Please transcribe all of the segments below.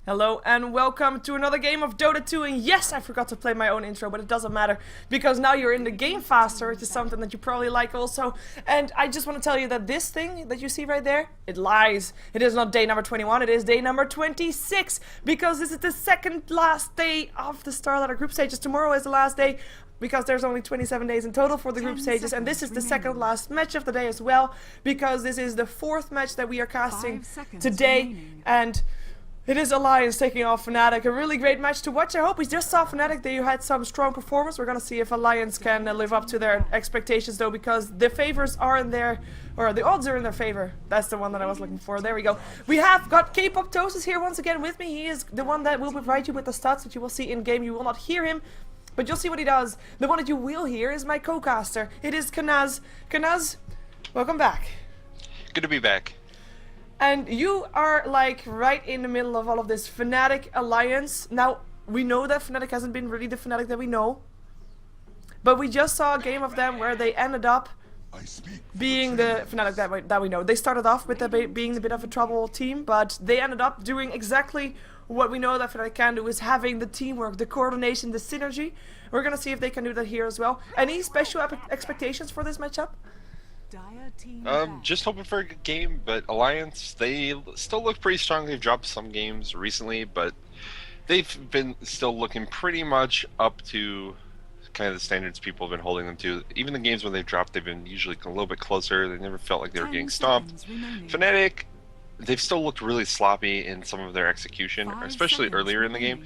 Hello and welcome to another game of Dota 2, and yes, I forgot to play my own intro, but it doesn't matter because now you're in the game faster, which is something that you probably like also. And I just want to tell you that this thing that you see right there, it lies. It is not day number 21, it is day number 26, because this is the second last day of the StarLadder group stages. Tomorrow is the last day, because there's only 27 days in total for the group stages, and this is the second last match of the day as well, because this is the fourth match that we are casting today, and it is Alliance taking off Fnatic. A really great match to watch. I hope we just saw Fnatic. They had some strong performance. We're gonna see if Alliance can live up to their expectations though, because the favors are in their, or the odds are in their favor. That's the one that I was looking for. There we go. We have got K-poptosis here once again with me. He is the one that will provide you with the stats that you will see in game. You will not hear him, but you'll see what he does. The one that you will hear is my co-caster. It is Kanaz. Kanaz, welcome back. Good to be back. And you are like right in the middle of all of this Fnatic Alliance. Now, we know that Fnatic hasn't been really the Fnatic that we know, but we just saw a game of them where they ended up being the Fnatic that we know. They started off with being a bit of a trouble team, but they ended up doing exactly what we know that Fnatic can do, is having the teamwork, the coordination, the synergy. We're gonna see if they can do that here as well. Any special expectations for this matchup? Just hoping for a good game, but Alliance, they still look pretty strong. They've dropped some games recently, but they've been still looking pretty much up to kind of the standards people have been holding them to. Even the games when they've dropped, they've been usually a little bit closer. They never felt like they were getting stomped. Fnatic, they've still looked really sloppy in some of their execution, especially earlier in the game.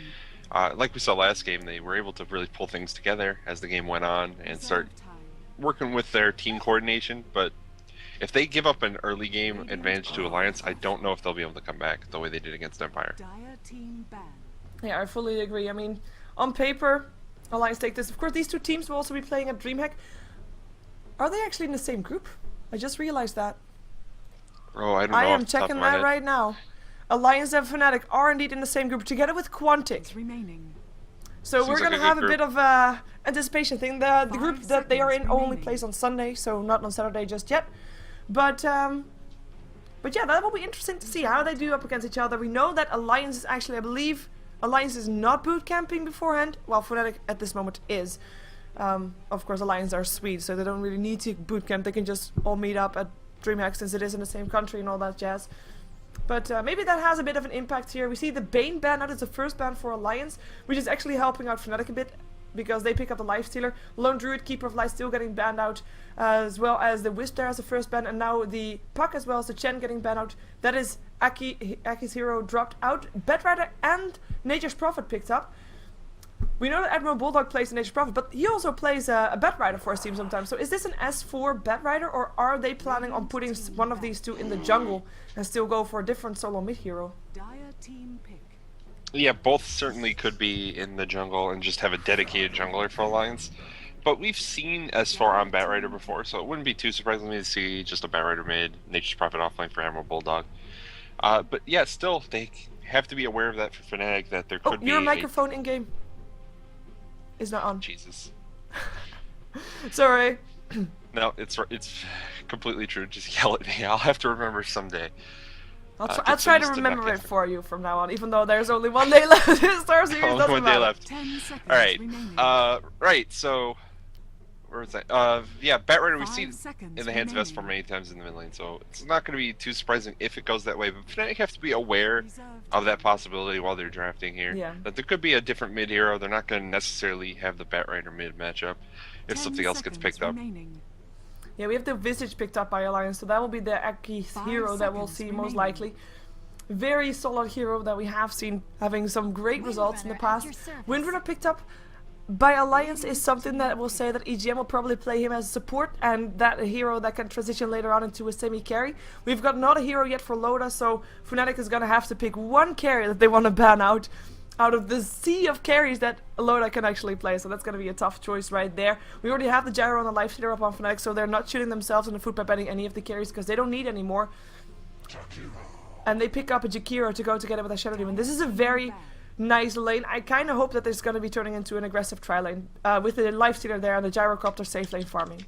Like we saw last game, they were able to really pull things together as the game went on and start working with their team coordination, but if they give up an early game advantage to Alliance, I don't know if they'll be able to come back the way they did against Empire. Yeah, I fully agree. I mean, on paper, Alliance take this. Of course, these two teams will also be playing at DreamHack. Are they actually in the same group? I just realized that. Oh, I don't know. I am checking that right now. Alliance and Fnatic are indeed in the same group, together with Quantic. So we're gonna have a bit of anticipation thing. The group that they are in only plays on Sunday, so not on Saturday just yet. But yeah, that will be interesting to see how they do up against each other. We know that Alliance is actually, I believe, Alliance is not boot camping beforehand. Well, Fnatic at this moment is. Of course, Alliance are Swedes, so they don't really need to boot camp. They can just all meet up at DreamHack since it is in the same country and all that jazz. But maybe that has a bit of an impact here. We see the Bane ban out. It's the first ban for Alliance, which is actually helping out Fnatic a bit, because they pick up the Lifestealer. Lone Druid, Keeper of Light still getting banned out, as well as the Wisp there as the first ban, and now the Puck as well as the Chen getting banned out. That is Aki's hero dropped out. Batrider and Nature's Prophet picked up. We know that Admiral Bulldog plays Nature's Prophet, but he also plays a Batrider for his team sometimes. So is this an S4 Batrider, or are they planning on putting one of these two in the jungle and still go for a different solo mid hero? Yeah, both certainly could be in the jungle and just have a dedicated jungler for Alliance. But we've seen S4 on Batrider before, so it wouldn't be too surprising to see just a Batrider mid, Nature's Prophet offlane for Admiral Bulldog. But yeah, still, they have to be aware of that for Fnatic, that there could be your microphone in-game is not on. Jesus. Sorry. No, it's completely true. Just yell at me. I'll have to remember someday. I'll try to remember it for you from now on, even though there's only 1 day left in StarSeries. Only 1 day left. 10 seconds Alright. Right, so where was that? Yeah, Batrider we've seen in the hands of S4 many times in the mid lane, so it's not going to be too surprising if it goes that way. But Fnatic have to be aware of that possibility while they're drafting here. Yeah. That there could be a different mid hero. They're not going to necessarily have the Batrider mid matchup if something else gets picked up. Yeah, we have the Visage picked up by Alliance, so that will be the Aki's hero that we'll see most likely. Very solid hero that we have seen having some great results in the past. Windrunner picked up by Alliance is something that will say that EGM will probably play him as support, and that a hero that can transition later on into a semi-carry. We've got not a hero yet for Loda, so Fnatic is gonna have to pick one carry that they want to ban out of the sea of carries that Loda can actually play, so that's going to be a tough choice right there. We already have the Gyro and the Lifestealer up on Fnatic, so they're not shooting themselves in the foot by banning any of the carries, because they don't need any more. And they pick up a Jakiro to go together with a Shadow Demon. This is a very nice lane. I kind of hope that this is going to be turning into an aggressive tri lane, with the Lifestealer there and the Gyrocopter safe lane farming.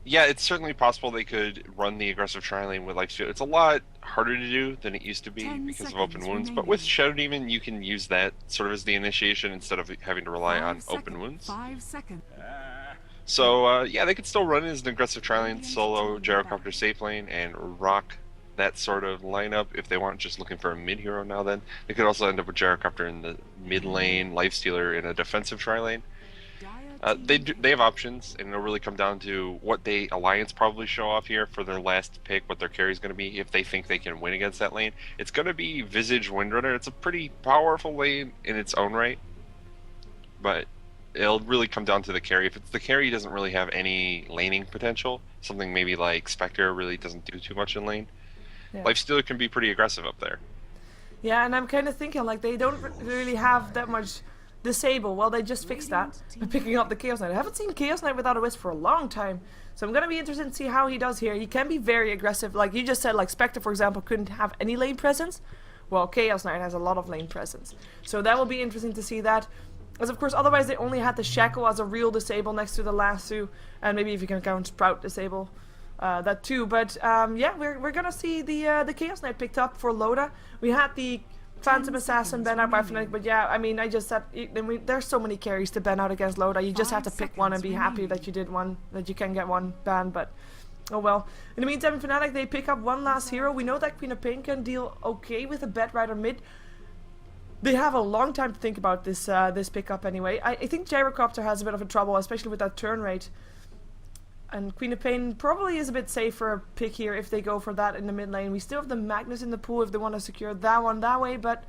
Yeah, it's certainly possible they could run the aggressive tri-lane with Lifesteal. It's a lot harder to do than it used to be because of open wounds, but with Shadow Demon you can use that sort of as the initiation instead of having to rely on open wounds. 5 seconds. So yeah, they could still run it as an aggressive tri-lane, solo gyrocopter safe lane, and rock that sort of lineup if they weren't just looking for a mid hero now then. They could also end up with gyrocopter in the mid lane, Lifestealer in a defensive tri-lane. They have options, and it'll really come down to what they Alliance probably show off here for their last pick, what their carry is going to be, if they think they can win against that lane. It's going to be Visage Windrunner. It's a pretty powerful lane in its own right, but it'll really come down to the carry. If it's the carry doesn't really have any laning potential, something maybe like Spectre really doesn't do too much in lane, Lifestealer can be pretty aggressive up there. Yeah, and I'm kind of thinking like they don't really have that much disable. Well, they just fixed that by picking up the Chaos Knight. I haven't seen Chaos Knight without a Wisp for a long time, so I'm gonna be interested to see how he does here. He can be very aggressive, like you just said. Like Spectre, for example, couldn't have any lane presence. Well, Chaos Knight has a lot of lane presence, so that will be interesting to see that. As of course, otherwise they only had the Shackle as a real disable next to the lasso, and maybe if you can count Sprout disable, that too. But yeah, we're gonna see the Chaos Knight picked up for Loda. We had the Phantom Assassin ban out by Fnatic, but yeah, I mean, I just said there's so many carries to ban out against Loda. You just have to pick one and be happy that you did one, that you can get one ban. But oh well. In the meantime, Fnatic, they pick up one last hero. We know that Queen of Pain can deal okay with a Bat Rider mid. They have a long time to think about this this pickup anyway. I think Gyrocopter has a bit of a trouble, especially with that turn rate. And Queen of Pain probably is a bit safer pick here if they go for that in the mid lane. We still have the Magnus in the pool if they want to secure that one that way, but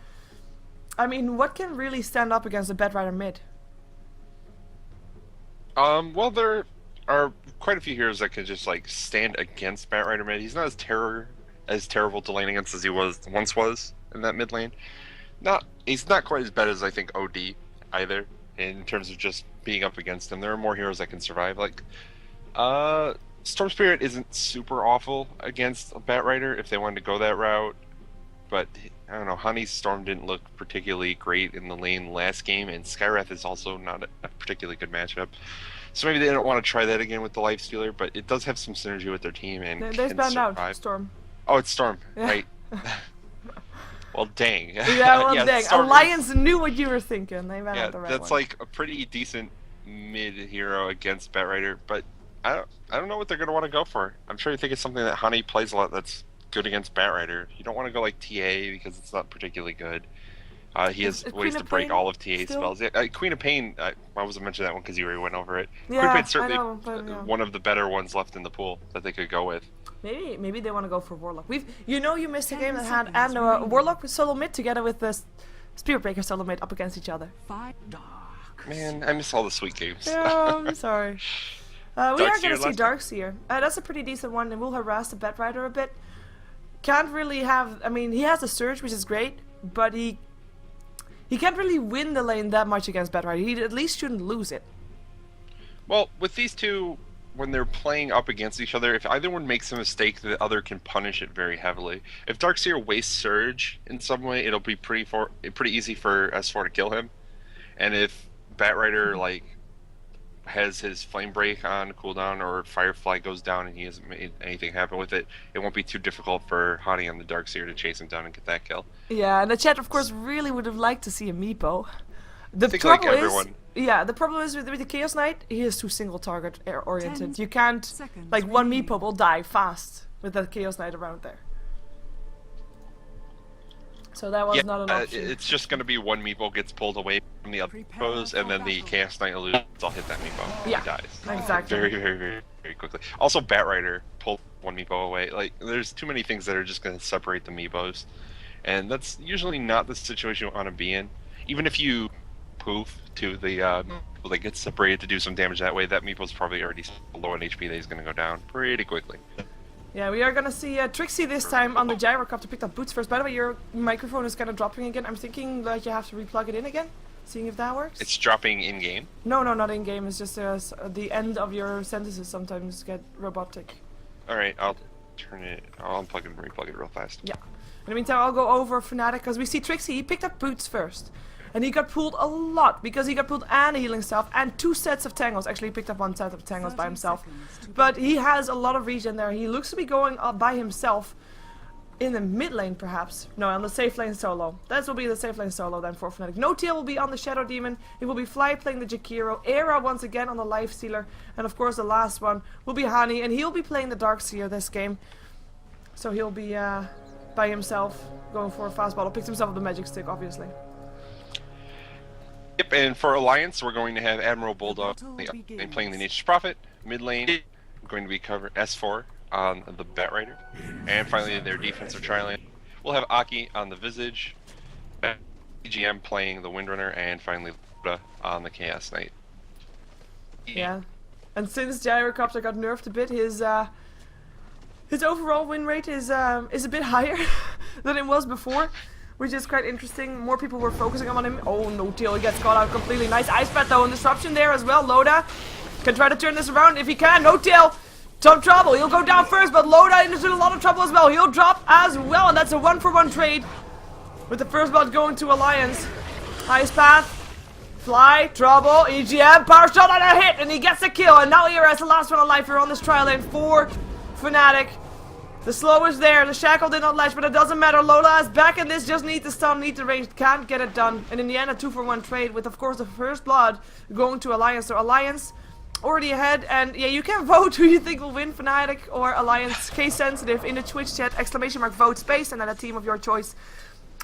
I mean, what can really stand up against the Bat Rider mid? Well, there are quite a few heroes that can just like stand against Bat Rider mid. He's not as terrible to lane against as he once was in that mid lane. He's not quite as bad as I think OD either in terms of just being up against him. There are more heroes that can survive. Like Storm Spirit isn't super awful against a Bat Rider if they wanted to go that route, but I don't know, Honey's Storm didn't look particularly great in the lane last game, and Skywrath is also not a particularly good matchup. So maybe they don't want to try that again with the Lifestealer, but it does have some synergy with their team and There's can banned survive. out Storm. Oh, it's Storm, Yeah. right? Well, dang. Yeah, well, dang. Storm Alliance knew what you were thinking. They ran out the right that's one. like a pretty decent mid hero against Bat Rider, but I don't know what they're going to want to go for. I'm sure you think it's something that Honey plays a lot that's good against Bat Rider. You don't want to go like TA because it's not particularly good. He has ways to break all of TA spells. Yeah, Queen of Pain, I wasn't mentioning that one because you already went over it. Yeah, Queen of Pain's certainly I know, but, yeah. one of the better ones left in the pool that they could go with. Maybe they want to go for Warlock. You missed a game that had and Warlock with solo mid together with the Spirit Breaker solo mid up against each other. Man, I miss all the sweet games. Yeah, I'm sorry. We are going to see last Darkseer. That's a pretty decent one, and will harass the Bat Rider a bit. Can't really have... I mean, he has a Surge, which is great, but he can't really win the lane that much against Bat Rider. He at least shouldn't lose it. Well, with these two, when they're playing up against each other, if either one makes a mistake, the other can punish it very heavily. If Darkseer wastes Surge in some way, it'll be pretty easy for S4 to kill him. And if Bat Rider, like, has his Flame Break on cooldown or Firefly goes down and he hasn't made anything happen with it, it won't be too difficult for Hani on the Darkseer to chase him down and get that kill. Yeah, and the chat, of course, really would have liked to see a Meepo. The I think trouble like is, everyone. yeah, the problem is with the Chaos Knight, he is too single target oriented. You can't, like, one Meepo will die fast with that Chaos Knight around there. So that was not an option. It's just going to be one meeple gets pulled away from the other foes, and then the Chaos Knight eludes. I'll hit that meeple. Yeah, he dies. exactly. Very, very, very, very quickly. Also, Bat Rider pulled one meepo away. Like, there's too many things that are just going to separate the meepos, and that's usually not the situation you want to be in. Even if you poof to the meeple that gets separated to do some damage that way, that meeple's probably already low on HP that he's going to go down pretty quickly. Yeah, we are gonna see Trixie this time on the Gyrocopter picked up boots first. By the way, your microphone is kind of dropping again. I'm thinking that you have to replug it in again, seeing if that works. It's dropping in game. No, not in game. It's just the end of your sentences sometimes get robotic. All right, I'll turn it. I'll unplug it and replug it real fast. Yeah. In the meantime, I'll go over Fnatic because we see Trixie. He picked up boots first. And he got pulled a lot, because he got pulled and healing stuff, and 2 sets of tangles. Actually, he picked up 1 set of tangles by himself. But he has a lot of regen there. He looks to be going up by himself. In the mid lane, perhaps. No, on the safe lane solo. That will be the safe lane solo then for Fnatic. No Teal will be on the Shadow Demon. It will be Fly playing the Jakiro. Era once again on the Life Stealer. And of course the last one will be Hani. And he'll be playing the Darkseer this game. So he'll be by himself going for a fast bottle. Picked himself up the Magic Stick, obviously. Yep, and for Alliance, we're going to have Admiral Bulldog playing the Nature's Prophet. Mid lane, going to be covered S4 on the Batrider. And finally, their defensive tri-lane. We'll have Aki on the Visage, EGM playing the Windrunner, and finally Loda on the Chaos Knight. Yeah, and since Gyrocopter got nerfed a bit, his overall win rate is a bit higher than it was before, which is quite interesting. More people were focusing on him. Oh, no Teal, he gets caught out completely. Nice Ice Bat though, and Disruption there as well. Loda can try to turn this around if he can. No Teal. Some trouble. He'll go down first, but Loda into a lot of trouble as well. He'll drop as well, and that's a 1-for-1 trade. With the first blood going to Alliance. Ice Path. Fly. Trouble. EGM. Power shot and a hit, and he gets a kill. And now Era is the last one alive here on this trial lane for Fnatic. The slow is there. The shackle did not latch, but it doesn't matter. Lola is back in this. Just need the stun, need the range. Can't get it done. And in the end, a 2-for-1 trade with, of course, the first blood going to Alliance. So Alliance already ahead, and yeah, you can vote who you think will win, Fnatic or Alliance. Case sensitive in the Twitch chat, !vote space, and then a team of your choice.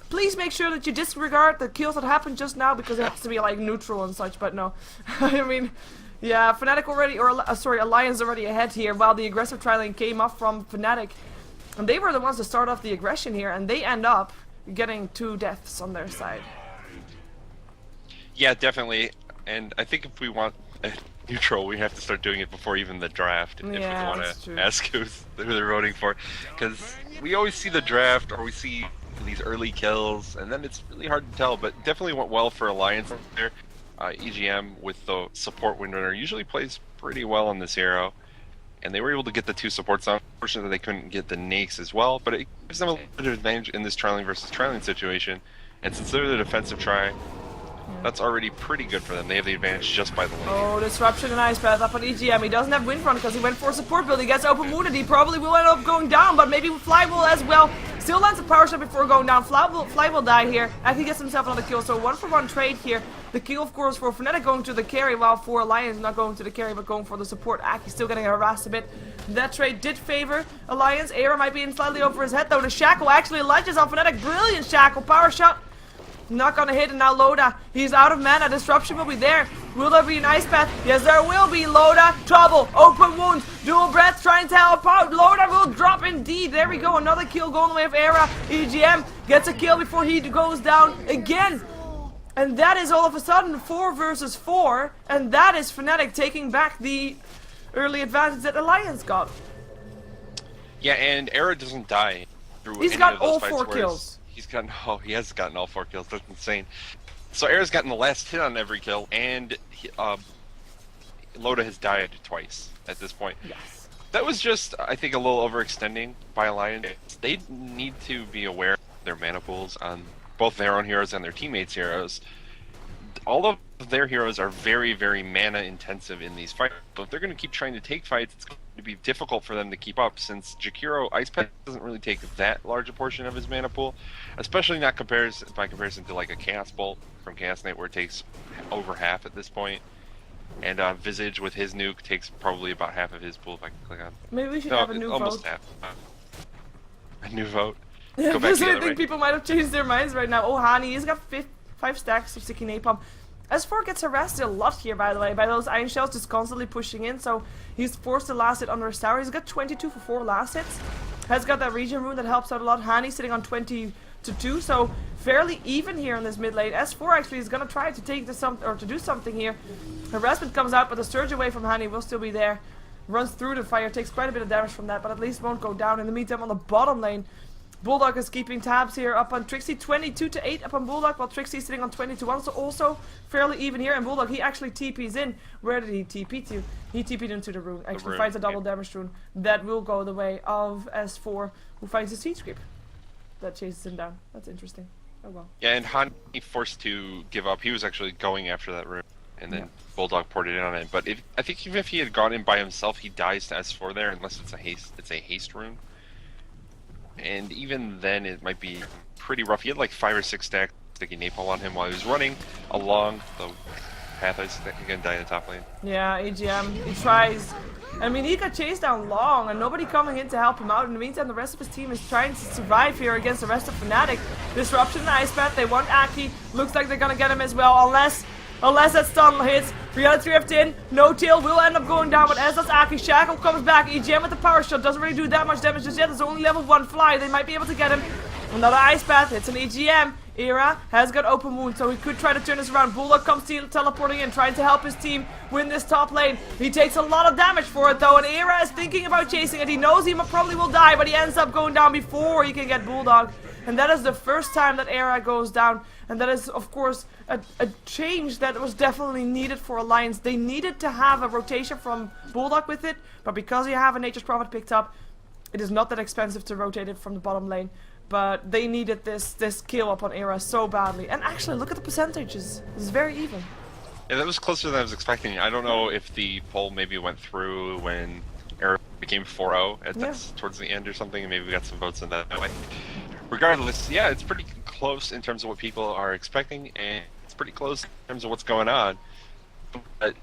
Please make sure that you disregard the kills that happened just now, because it has to be like neutral and such, but no. I mean, yeah, Fnatic already, or sorry, Alliance already ahead here, while the aggressive tri-lane came up from Fnatic. And they were the ones to start off the aggression here, and they end up getting 2 deaths on their side. Yeah, definitely. And I think if we want neutral, we have to start doing it before even the draft, if we want to ask who they're voting for, because we always see the draft or we see these early kills, and then it's really hard to tell. But definitely went well for Alliance there. EGM with the support Windrunner usually plays pretty well on this hero, and they were able to get the 2 supports on. Unfortunately, they couldn't get the nakes as well, but it gives them a little bit of advantage in this tri-lane versus tri-lane situation. And since they're the defensive tri, that's already pretty good for them. They have the advantage just by the lane. Oh, Disruption and Ice Path up on EGM. He doesn't have Windrun because he went for a support build. He gets open wounded. He probably will end up going down, but maybe Fly will as well. Still lands a power shot before going down. Fly will die here, and he gets himself another kill. So 1-for-1 trade here. The kill, of course, for Fnatic going to the carry, while for Alliance not going to the carry, but going for the support. Aki still getting harassed a bit. That trade did favor Alliance. Era might be in slightly over his head, though. The Shackle actually ledges on Fnatic. Brilliant Shackle. Power shot. Not gonna hit, and now Loda, he's out of mana. Disruption will be there. Will there be an Ice Path? Yes, there will be. Loda, trouble, open wounds, dual breath, trying to help out. Loda will drop indeed. There we go, another kill going the way of Era. EGM gets a kill before he goes down again. And that is all of a sudden 4 versus 4, and that is Fnatic taking back the early advantage that Alliance got. Yeah, and Era doesn't die through He's any got of those all fights, 4 kills. He's gotten, he has gotten all 4 kills. That's insane. So Era's gotten the last hit on every kill, and Loda has died twice at this point. Yes. That was just, I think, a little overextending by Alliance. They need to be aware of their mana pools on both their own heroes and their teammates' heroes. All of their heroes are very, very mana intensive in these fights. So if they're going to keep trying to take fights, it's going to be difficult for them to keep up, since Jakiro Ice Path doesn't really take that large a portion of his mana pool, especially not by comparison to like a Chaos Bolt from Chaos Knight, where it takes over half at this point. And Visage with his nuke takes probably about half of his pool, if I can click on. Maybe we should have a new almost vote. Half. A new vote. Yeah, Go back because the I other think way. people might have changed their minds right now. Oh, Hani, he's got 5 stacks of sticky napalm. S4 gets harassed a lot here, by the way, by those Iron Shells just constantly pushing in, so he's forced to last hit under his tower. He's got 22 for 4 last hits. Has got that regen rune that helps out a lot. Hani sitting on 20 to 2, so fairly even here in this mid lane. S4 actually is gonna try to take this to do something here. Harassment comes out, but the surge away from Hani will still be there. Runs through the fire, takes quite a bit of damage from that, but at least won't go down. In the meantime, on the bottom lane, Bulldog is keeping tabs here up on Trixie, 22 to 8 up on Bulldog, while Trixie is sitting on 20 to 1, so also fairly even here. And Bulldog, he actually TPs in. Where did he TP to? He TP'd into the rune. Actually finds a double damage rune. That will go the way of S4, who finds a Siege Creep that chases him down. That's interesting. Oh well. Yeah, and Han forced to give up. He was actually going after that room, and then Bulldog poured it in on it. But I think even if he had gone in by himself, he dies to S4 there, unless it's a haste. It's a haste rune. And even then, it might be pretty rough. He had like 5 or 6 stacks sticking napalm on him while he was running along the path. I think he can die in the top lane. Yeah, EGM, he tries. I mean, he got chased down long and nobody coming in to help him out. In the meantime, the rest of his team is trying to survive here against the rest of Fnatic. Disruption and Ice Path, they want Aki. Looks like they're gonna get him as well, unless that stun hits. 3-3 in, no tail will end up going down, but as does Aki. Shackle comes back, EGM with the power shot, doesn't really do that much damage just yet. There's only level 1 fly, they might be able to get him. Another Ice Path, hits an EGM. Era has got open wound, so he could try to turn this around. Bulldog comes teleporting in, trying to help his team win this top lane. He takes a lot of damage for it though, and Era is thinking about chasing it. He knows he probably will die, but he ends up going down before he can get Bulldog. And that is the first time that Era goes down. And that is, of course, a change that was definitely needed for Alliance. They needed to have a rotation from Bulldog with it, but because you have a Nature's Prophet picked up, it is not that expensive to rotate it from the bottom lane. But they needed this kill up on Era so badly. And actually, look at the percentages. It's very even. Yeah, that was closer than I was expecting. I don't know if the poll maybe went through when Era became 4-0 towards the end or something, and maybe we got some votes in that way. Regardless, yeah, it's pretty close in terms of what people are expecting, and it's pretty close in terms of what's going on. But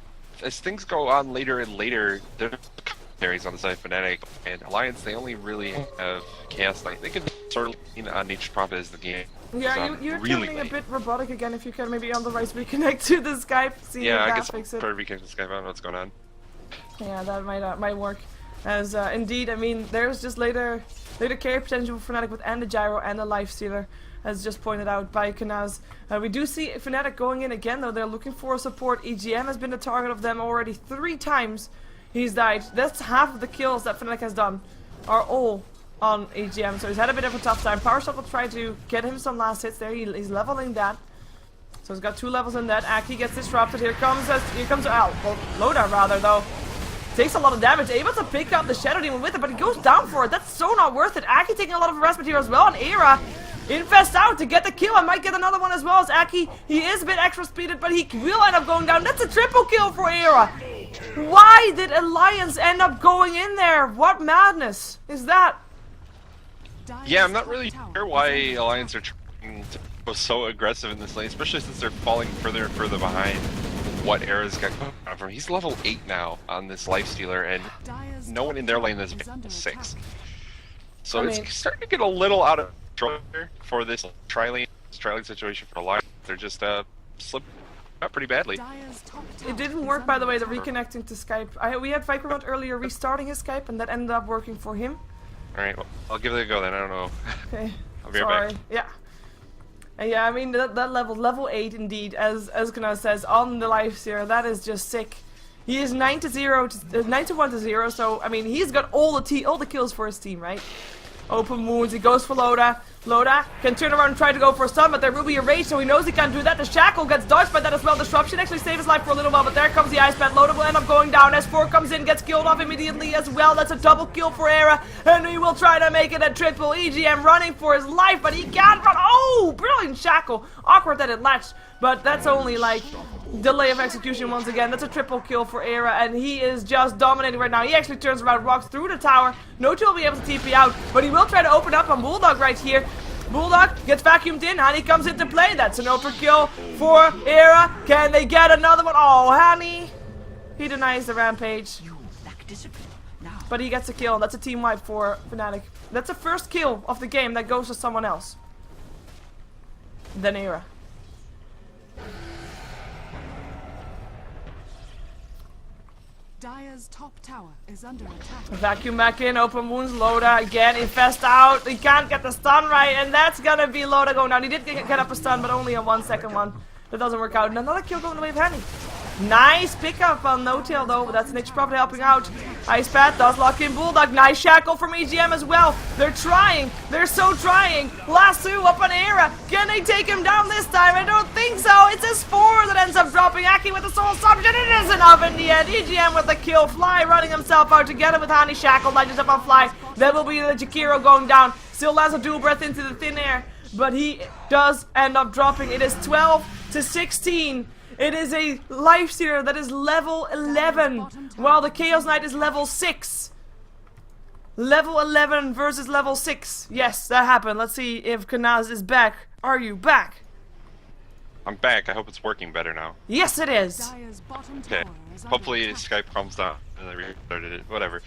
as things go on later and later, there's commentaries on the side of Fnatic and Alliance. They only really have Chaos Knight. They could sort of lean on Nature's Prophet as the game. Yeah, you're really turning a bit robotic again. If you can maybe on the right reconnect to the Skype, see if that fixes it. Yeah, I guess I'll reconnect to Skype. I don't know what's going on. Yeah, that might work. As indeed, I mean, there's just later carry potential for Fnatic with and the Gyro and the Lifestealer, as just pointed out by Kanaz. We do see Fnatic going in again, though. They're looking for support. EGM has been the target of them already 3 times. He's died. That's half of the kills that Fnatic has done are all on EGM, so he's had a bit of a tough time. Power Shot will try to get him some last hits there. He's leveling that. So he's got 2 levels in that. Aki gets disrupted. Here comes Loda rather, though. Takes a lot of damage, able to pick up the Shadow Demon with it, but he goes down for it. That's so not worth it. Aki taking a lot of harassment here as well, and Era infest out to get the kill. I might get another one as well as Aki. He is a bit extra speeded, but he will end up going down. That's a triple kill for Era. Why did Alliance end up going in there? What madness is that? Yeah, I'm not really sure why Alliance are trying to go so aggressive in this lane, especially since they're falling further and further behind what Era's got from. He's level 8 now on this Lifestealer, and no one in their lane is 6. So it's starting to get a little out of control for this tri-lane situation for Alliance. They're just slipping up pretty badly. It didn't work, by the way, the reconnecting to Skype. We had Vikermont earlier restarting his Skype, and that ended up working for him. Alright, well, I'll give it a go then. I don't know. Okay. I'll be right back. Yeah. Yeah, I mean, that level 8 indeed, as Kanaz says, on the Lifestealer, that is just sick. He is 9-1-0, so, I mean, he's got all the kills for his team, right? Open wounds, he goes for Loda. Loda can turn around and try to go for a stun, but there will be a rage, so he knows he can't do that. The Shackle gets dodged by that as well. Disruption actually saves his life for a little while, but there comes the Ice Pad. Loda will end up going down. S4 comes in, gets killed off immediately as well. That's a double kill for Era, and he will try to make it a triple. EGM running for his life, but he can't run. Oh, brilliant Shackle. Awkward that it latched, but that's only like delay of execution once again. That's a triple kill for Era, and he is just dominating right now. He actually turns around, walks through the tower. No two will be able to TP out, but he will try to open up on Bulldog right here. Bulldog gets vacuumed in. Honey comes into play. That's an overkill for Era. Can they get another one? Oh, Honey. He denies the rampage. But he gets a kill. That's a team wipe for Fnatic. That's the first kill of the game that goes to someone else. Then Era. Dire's top tower is under attack. Vacuum back in, open wounds, Loda again, infest out. He can't get the stun right, and that's gonna be Loda going down. He did get up a stun, but only a 1-second one. That doesn't work out. And another kill going away with Henny. Nice pickup on No Tail though, but that's Nature's Prophet helping out. Ice Path does lock in Bulldog. Nice Shackle from EGM as well. They're trying. They're so trying. Lasso up on Era. Can they take him down this time? I don't think so. It's his 4 that ends up dropping. Aki with the soul assumption. It is enough in the end. EGM with the kill. Fly running himself out together with Hani Shackle. Legends up on Fly. Then will be the Jakiro going down. Still lands a dual breath into the thin air. but he does end up dropping. It is 12 to 16. It is a Lifestealer that is level 11, while the Chaos Knight is level 6. Level 11 versus level 6. Yes, that happened. Let's see if Kanaz is back. Are you back? I'm back. I hope it's working better now. Yes, it is. Okay. Hopefully Skype calms down and I restarted it. Whatever.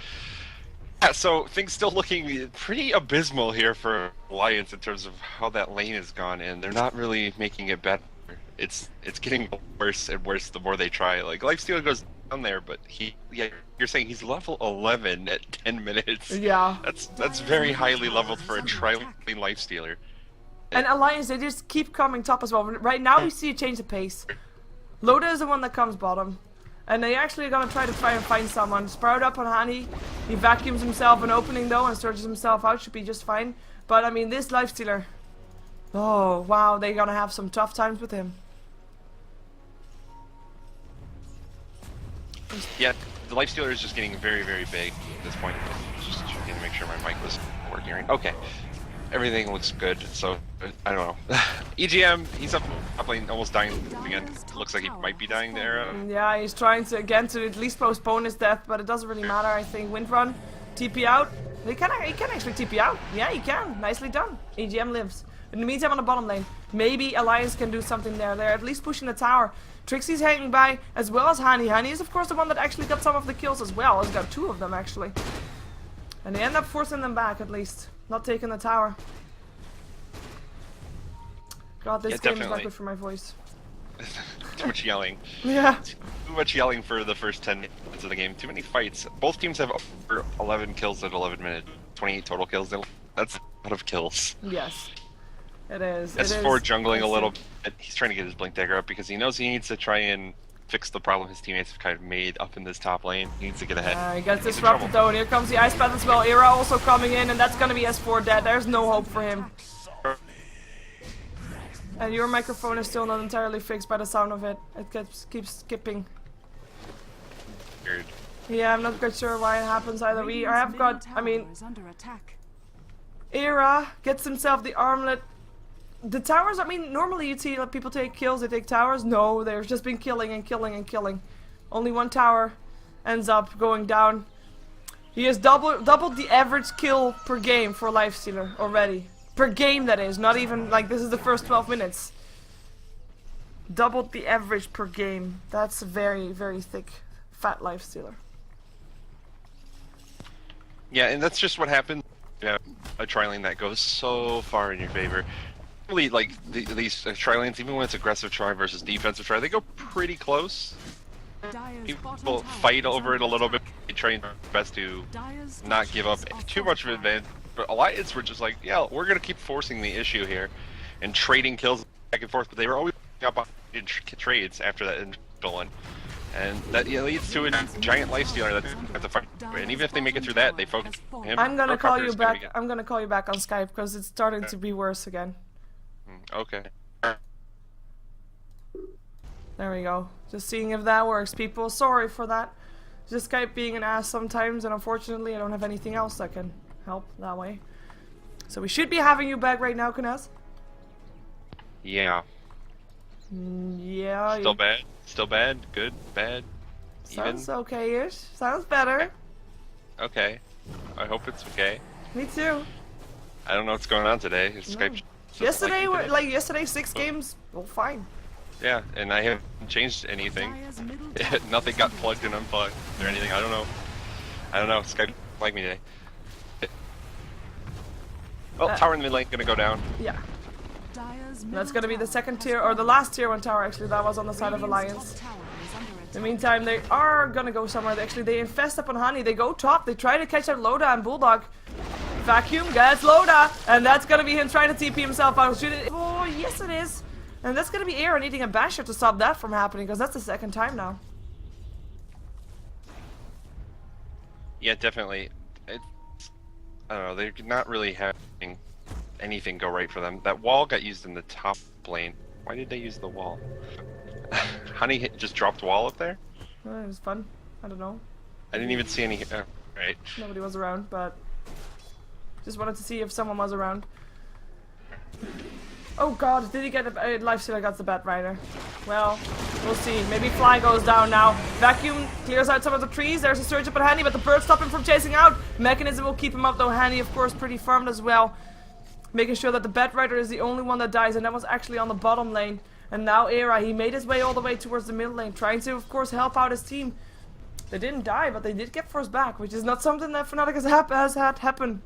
Yeah, so things still looking pretty abysmal here for Alliance in terms of how that lane has gone, and they're not really making it better. It's getting worse and worse the more they try. Like Lifestealer goes down there, but you're saying he's level 11 at 10 minutes. Yeah. That's very highly leveled for a trailing Lifestealer. And Alliance, they just keep coming top as well. Right now we see a change of pace. Loda is the one that comes bottom. And they actually are gonna try and find someone. Sprout up on Hani. He vacuums himself an opening though and searches himself out. Should be just fine. But I mean, this Lifestealer. Oh wow, they're gonna have some tough times with him. Yeah, the Lifestealer is just getting very, very big at this point. Just checking to make sure my mic was working right. Okay. Everything looks good, so I don't know. EGM, he's up lane, almost dying again. Looks like he might be dying there. Yeah, he's trying to at least postpone his death, but it doesn't really matter. I think Windrun, TP out. He can actually TP out. Yeah, he can. Nicely done. EGM lives. In the meantime, on the bottom lane, maybe Alliance can do something there. They're at least pushing the tower. Trixie's hanging by, as well as Hani. Hani is, of course, the one that actually got some of the kills as well. He's got 2 of them, actually. And they end up forcing them back, at least. Not taking the tower. God, this game is not good for my voice. Too much yelling. Yeah. Too much yelling for the first 10 minutes of the game. Too many fights. Both teams have over 11 kills at 11 minutes. 28 total kills. That's a lot of kills. Yes. It is. S4 jungling a little bit. He's trying to get his Blink Dagger up because he knows he needs to try and fix the problem his teammates have kind of made up in this top lane. He needs to get ahead. He gets disrupted though, and here comes the Ice Path as well. Era also coming in, and that's gonna be S4 dead. There's no hope for him. And your microphone is still not entirely fixed by the sound of it. It keeps skipping. Weird. Yeah, I'm not quite sure why it happens either. Era gets himself the armlet. The towers, I mean, normally you'd see people take kills, they take towers. No, they've just been killing and killing and killing. Only one tower ends up going down. He has doubled the average kill per game for Lifestealer already. Per game, that is. Not even, like, this is the first 12 minutes. Doubled the average per game. That's a very, very thick, fat Lifestealer. Yeah, and that's just what happens. Yeah, a tri-lane that goes so far in your favor. Really, like, these tri-lanes, even when it's aggressive try versus defensive try, they go pretty close. People fight over it a little bit. They try their best to not give up too much of an advantage. But Alliance were just like, yeah, we're going to keep forcing the issue here and trading kills back and forth. But they were always up on trades after that initial one. And that leads to a giant Lifestealer that have to fight. And even if they make it through that, they focus on him. I'm going to call you back. I'm going to call you back on Skype because it's starting to be worse again. Okay. There we go. Just seeing if that works, people. Sorry for that. Just Skype being an ass sometimes, and unfortunately I don't have anything else that can help that way. So we should be having you back right now, Kanaz. Yeah. Yeah. Still bad? Still bad? Good? Bad? Sounds okay-ish. Sounds better. Okay. I hope it's okay. Me too. I don't know what's going on today. Skype. Yesterday, yesterday, 6 games. Well, fine. Yeah, and I haven't changed anything. Nothing got plugged and unplugged or anything. I don't know. Skype like me today. Oh, tower in the mid lane gonna go down. Yeah. That's gonna be the second tier, or the last tier 1 tower actually. That was on the side of Alliance. In the meantime, they are gonna go somewhere. They infest up on Hani. They go top. They try to catch out Loda and Bulldog. Vacuum gets Loda, and that's gonna be him trying to TP himself out. Oh, yes it is. And that's gonna be Aaron needing a basher to stop that from happening, because that's the second time now. Yeah, definitely. I don't know, they're not really having anything go right for them. That wall got used in the top lane. Why did they use the wall? Honey just dropped wall up there? It was fun. I don't know. I didn't even see any. Right. Nobody was around, but just wanted to see if someone was around. Oh god, did he get a Lifestealer got the Bat Rider? Well, we'll see. Maybe Fly goes down now. Vacuum clears out some of the trees. There's a surge up on Hanny, but the birds stop him from chasing out. Mechanism will keep him up though. Hanny, of course, pretty farmed as well. Making sure that the Bat Rider is the only one that dies, and that was actually on the bottom lane. And now Era, he made his way all the way towards the middle lane, trying to, of course, help out his team. They didn't die, but they did get forced back, which is not something that Fnatic has had happen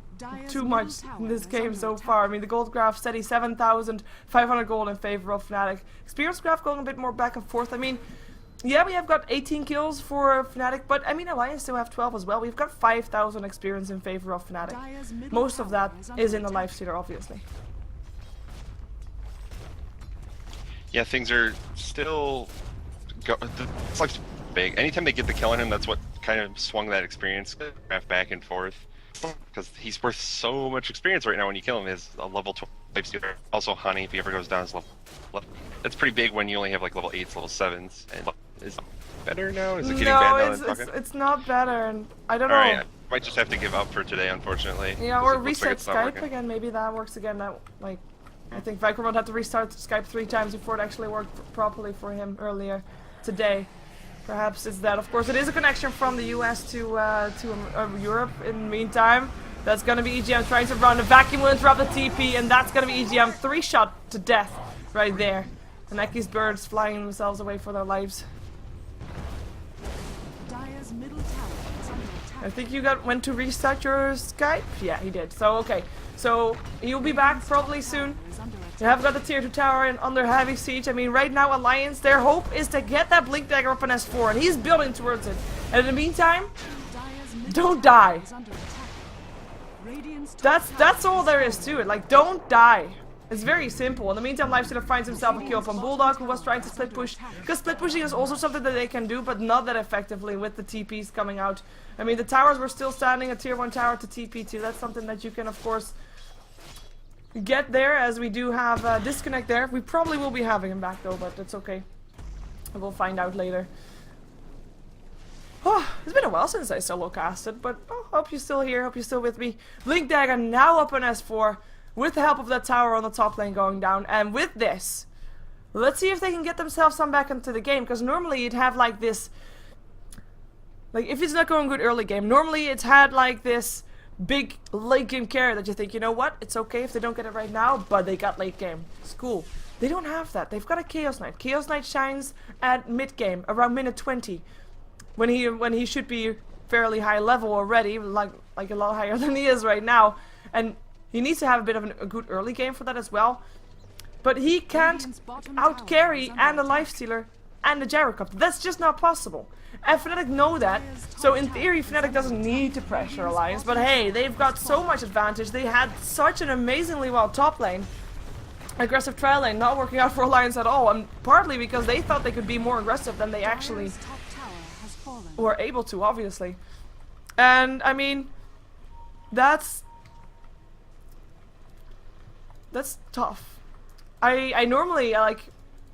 too much in this game so far. I mean, the gold graph steady 7,500 gold in favor of Fnatic. Experience graph going a bit more back and forth. I mean, yeah, we have got 18 kills for Fnatic, but I mean, Alliance still have 12 as well. We've got 5,000 experience in favor of Fnatic. Most of that is in the Lifestealer, obviously. Yeah, things are still... It's like big. Anytime they get the kill on him, that's what kind of swung that experience graph back and forth. Because he's worth so much experience right now when you kill him. He's a level 12 Lifestealer. Also, Honey, if he ever goes down, is level... That's pretty big when you only have like level 8s, level 7s. And is it better now? Is it getting bad now? It's not better, and I don't know. Alright, I might just have to give up for today, unfortunately. Yeah, or reset Skype again. Maybe that works again. That, like, I think Vikrobot had to restart Skype 3 times before it actually worked properly for him earlier today. Perhaps it's that. Of course, it is a connection from the US to Europe. In the meantime, that's going to be EGM trying to run. The vacuum will interrupt the TP, and that's going to be EGM 3-shot to death right there. And Aki's birds flying themselves away for their lives. I think you went to restart your Skype? Yeah, he did. So, okay. So, you'll be back probably soon. You have got the tier 2 tower and under heavy siege. I mean, right now, Alliance, their hope is to get that Blink Dagger up on S4, and he's building towards it. And in the meantime, don't die. That's all there is to it. Like, don't die. It's very simple. In the meantime, Lifestealer finds himself a kill from Bulldog, who was trying to split push. Because split pushing is also something that they can do, but not that effectively with the TPs coming out. I mean, the towers were still standing, a tier 1 tower to TP too. That's something that you can, of course, get there, as we do have a disconnect there. We probably will be having him back though, but it's okay. We'll find out later. Oh, it's been a while since I solo casted, but hope you're still here, hope you're still with me. Blink Dagger now up on S4, with the help of that tower on the top lane going down, and with this, let's see if they can get themselves some back into the game, because normally you'd have like this, like if it's not going good early game, normally it's had like this big late game carry that you think, you know what, it's okay if they don't get it right now, but they got late game. It's cool. They don't have that. They've got a Chaos Knight. Chaos Knight shines at mid game, around minute 20, when he should be fairly high level already, like a lot higher than he is right now, and he needs to have a bit of a good early game for that as well. But he can't out carry and a Lifestealer and a Gyrocopter. That's just not possible. And Fnatic know that, so in theory Fnatic doesn't need to pressure Alliance, but hey, they've got so much advantage. They had such an amazingly well top lane. Aggressive trial lane not working out for Alliance at all, and partly because they thought they could be more aggressive than they actually were able to, obviously. And I mean, that's tough. I normally, like,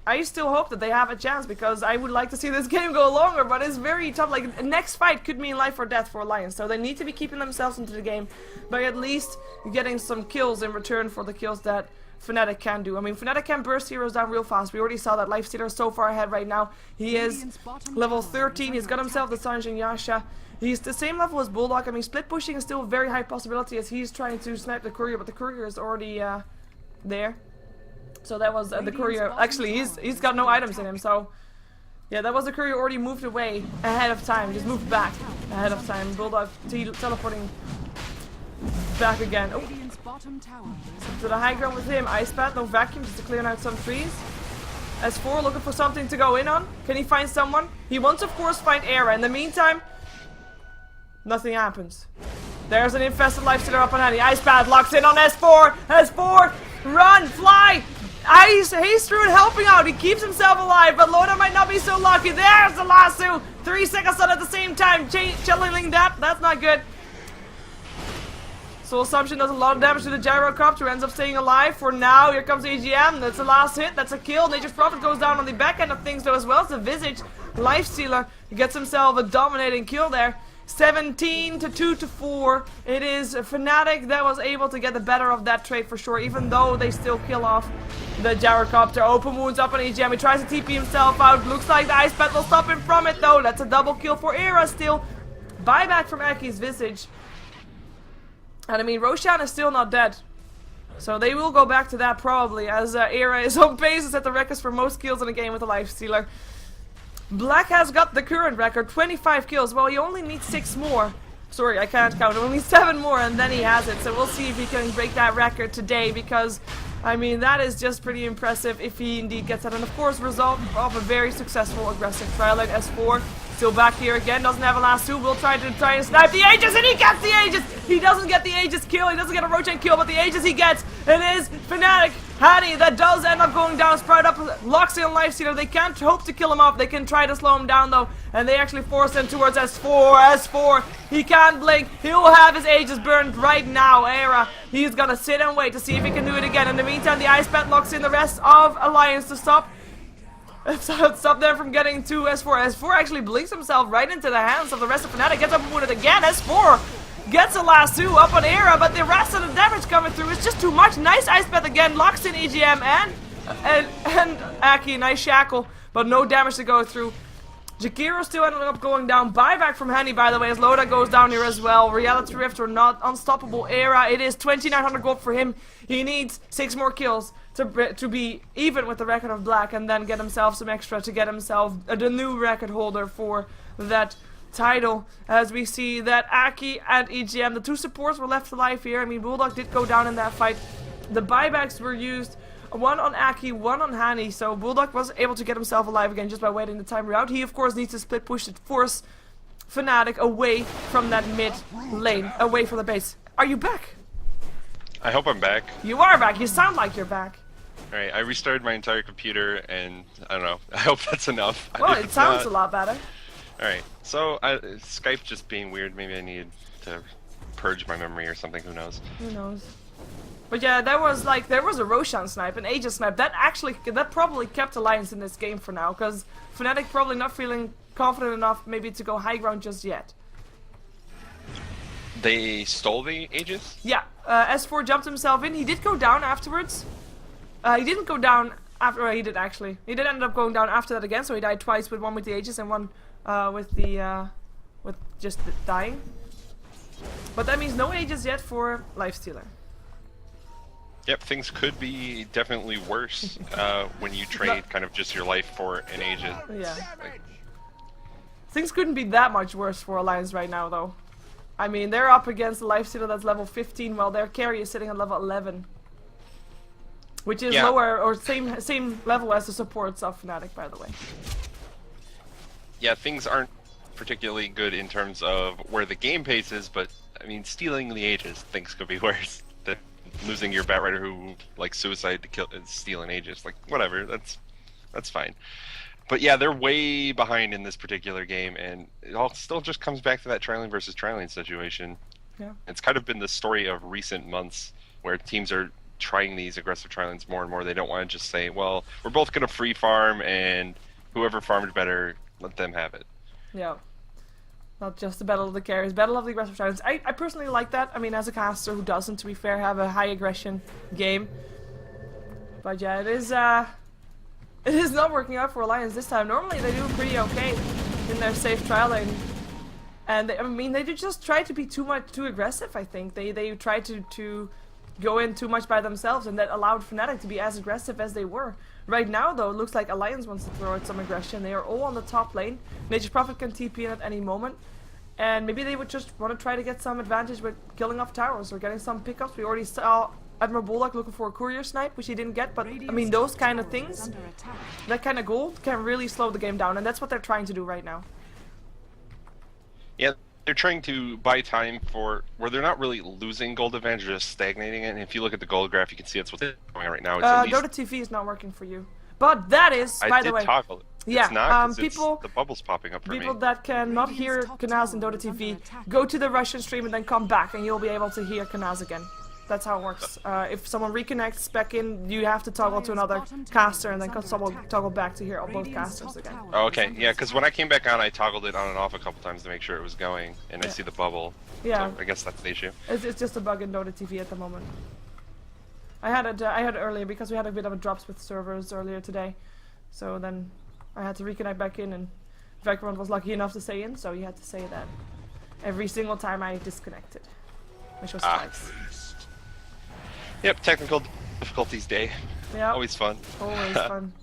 I still hope that they have a chance, because I would like to see this game go longer, but it's very tough. Like, next fight could mean life or death for Alliance, so they need to be keeping themselves into the game by at least getting some kills in return for the kills that Fnatic can do. I mean, Fnatic can burst heroes down real fast. We already saw that Lifestealer so far ahead right now. He is level 13. He's got himself the Sanjin Yasha. He's the same level as Bulldog. I mean, split pushing is still a very high possibility, as he's trying to snipe the courier, but the courier is already there. So that was the courier. Actually, he's got no items in him, so yeah, that was the courier already moved away ahead of time. Just moved back ahead of time. Bulldog teleporting back again. Oh. To the high ground with him. Ice Path, no vacuum, just to clear out some trees. S4 looking for something to go in on. Can he find someone? He wants, of course, find Era. In the meantime, nothing happens. There's an infested Lifestealer up on Annie. Ice Path locks in on S4. S4, run, fly. Ice, haste through and helping out. He keeps himself alive, but Lona might not be so lucky. There's the lasso. 3 seconds on at the same time. Channeling that. That's not good. Soul Assumption does a lot of damage to the Gyrocopter, ends up staying alive for now. Here comes AGM, that's the last hit, that's a kill. Nature's Prophet goes down on the back end of things though as well. It's the Visage Lifestealer. He gets himself a dominating kill there. 17 to 2 to 4. It is Fnatic that was able to get the better of that trade for sure, even though they still kill off the gyrocopter. Open wounds up on EGM. He tries to TP himself out. Looks like the Ice Bat will stop him from it though. That's a double kill for Era still. Buyback from Aki's Visage. And I mean, Roshan is still not dead. So they will go back to that probably, as Era is on pace to set the records for most kills in a game with a Lifestealer. Black has got the current record, 25 kills. Well, he only needs 6 more. Sorry, I can't count. Only 7 more and then he has it. So we'll see if he can break that record today, because, I mean, that is just pretty impressive if he indeed gets that. And of course, result of a very successful aggressive trial like S4. Still back here again, doesn't have a last 2. Will try to snipe the Aegis, and he gets the Aegis! He doesn't get the Aegis kill, he doesn't get a Roshan kill, but the Aegis he gets. It is Fnatic Hani that does end up going down. Sprout up, locks in Lifestealer. They can't hope to kill him off. They can try to slow him down though, and they actually force him towards S4. S4, he can't blink. He'll have his Aegis burned right now. Era, he's gonna sit and wait to see if he can do it again. In the meantime, the Ice Bat locks in the rest of Alliance to stop them from getting to S4. S4 actually blinks himself right into the hands of the rest of Fnatic. Gets up and wounded again. S4 gets the last 2 up on Era, but the rest of the damage coming through is just too much. Nice Ice Path again. Locks in EGM and Aki. Nice shackle, but no damage to go through. Jakiro still ended up going down. Buyback from Henny, by the way, as Loda goes down here as well. Reality Rift or not unstoppable Era. It is 2,900 gold for him. He needs 6 more kills to be even with the record of Black, and then get himself some extra to get himself the new record holder for that title. As we see that Aki and EGM, the 2 supports, were left alive here. I mean, Bulldog did go down in that fight. The buybacks were used, one on Aki, one on Hani, so Bulldog was able to get himself alive again just by waiting the timer out. He of course needs to split push to force Fnatic away from that mid lane, away from the base. Are you back? I hope I'm back. You are back, you sound like you're back. Alright, I restarted my entire computer and I don't know, I hope that's enough. Well, it sounds a lot better. Alright, so Skype just being weird, maybe I need to purge my memory or something, who knows. Who knows. But yeah, there was a Roshan snipe, an Aegis snipe, that probably kept Alliance in this game for now, because Fnatic probably not feeling confident enough maybe to go high ground just yet. They stole the Aegis? Yeah, S4 jumped himself in. He did go down afterwards. He didn't go down after, he did actually. He did end up going down after that again, so he died twice, with one with the Aegis and one with just dying. But that means no Aegis yet for Lifestealer. Yep, things could be definitely worse when you trade kind of just your life for an Aegis. Yeah. Things couldn't be that much worse for Alliance right now, though. I mean, they're up against a Lifestealer that's level 15, while their carry is sitting at level 11. Which is lower, or same level as the supports of Fnatic, by the way. Yeah, things aren't particularly good in terms of where the game pace is, but, I mean, stealing the Aegis, things could be worse. Losing your Batrider who like suicide to kill and steal an Aegis, like whatever, that's fine. But yeah, they're way behind in this particular game, and it all still just comes back to that trialing versus trialing situation. Yeah, it's kind of been the story of recent months where teams are trying these aggressive trialings more and more. They don't want to just say, well, we're both gonna free farm, and whoever farmed better, let them have it. Yeah. Not just the battle of the carries, battle of the aggressive trialings. I personally like that. I mean, as a caster who doesn't, to be fair, have a high aggression game. But yeah, it is not working out for Alliance this time. Normally they do pretty okay in their safe trialing. And I mean, they did just try to be too aggressive, I think. They tried to go in too much by themselves, and that allowed Fnatic to be as aggressive as they were. Right now, though, it looks like Alliance wants to throw out some aggression. They are all on the top lane. Nature's Prophet can TP in at any moment. And maybe they would just want to try to get some advantage with killing off towers or getting some pickups. We already saw Admiral Bullock looking for a courier snipe, which he didn't get. But, I mean, those kind of things, that kind of gold can really slow the game down. And that's what they're trying to do right now. Yeah, they're trying to buy time for where they're not really losing gold advantage, just stagnating it. And if you look at the gold graph, you can see that's what's going on right now. It's at least... Dota TV is not working for you. But that is, by the way... Toggle it. Yeah, it's not, people, the bubble's popping up for people me. that cannot hear Kanaz in Dota TV, go to the Russian stream and then come back, and you'll be able to hear Kanaz again. That's how it works. If someone reconnects back in, you have to toggle to another caster, and then someone toggle back to here on both casters again. Oh, okay, yeah, because when I came back on, I toggled it on and off a couple times to make sure it was going, and I see the bubble. Yeah. So I guess that's the issue. It's just a bug in Dota TV at the moment. I had it earlier because we had a bit of a drops with servers earlier today, so then I had to reconnect back in, and Vecron was lucky enough to stay in, so he had to say that every single time I disconnected, which was twice. Yep, technical difficulties day. Yeah. Always fun. Always fun.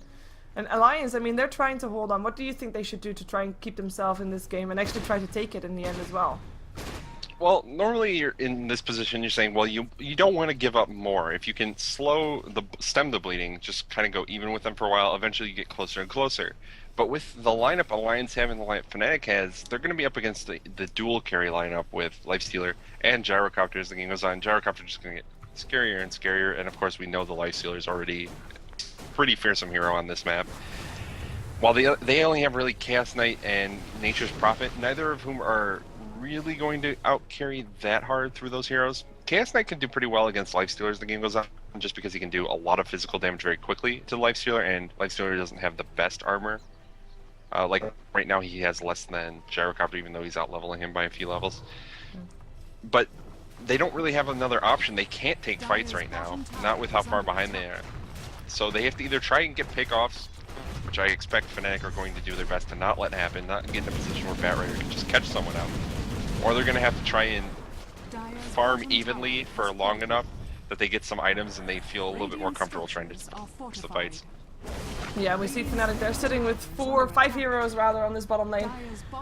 And Alliance, I mean, they're trying to hold on. What do you think they should do to try and keep themselves in this game and actually try to take it in the end as well? Well, normally you're in this position, you're saying, well, you don't want to give up more. If you can stem the bleeding, just kind of go even with them for a while, eventually you get closer and closer. But with the lineup Alliance have and the lineup Fnatic has, they're going to be up against the dual carry lineup with Lifestealer and Gyrocopter as the game goes on. Gyrocopter just going to get scarier and scarier, and of course we know the Lifestealer is already a pretty fearsome hero on this map. While they only have really Chaos Knight and Nature's Prophet, neither of whom are really going to out-carry that hard through those heroes. Chaos Knight can do pretty well against Lifestealer as the game goes on, just because he can do a lot of physical damage very quickly to the Lifestealer, and Lifestealer doesn't have the best armor. Like, right now he has less than Gyrocopter, even though he's out-leveling him by a few levels. But they don't really have another option. They can't take fights right now, not with how far behind they are. So they have to either try and get pickoffs, which I expect Fnatic are going to do their best to not let happen, not get in a position where Batrider can just catch someone out. Or they're going to have to try and farm evenly for long enough that they get some items and they feel a little bit more comfortable trying to push the fights. Yeah, we see Fnatic there sitting with 5 heroes rather on this bottom lane.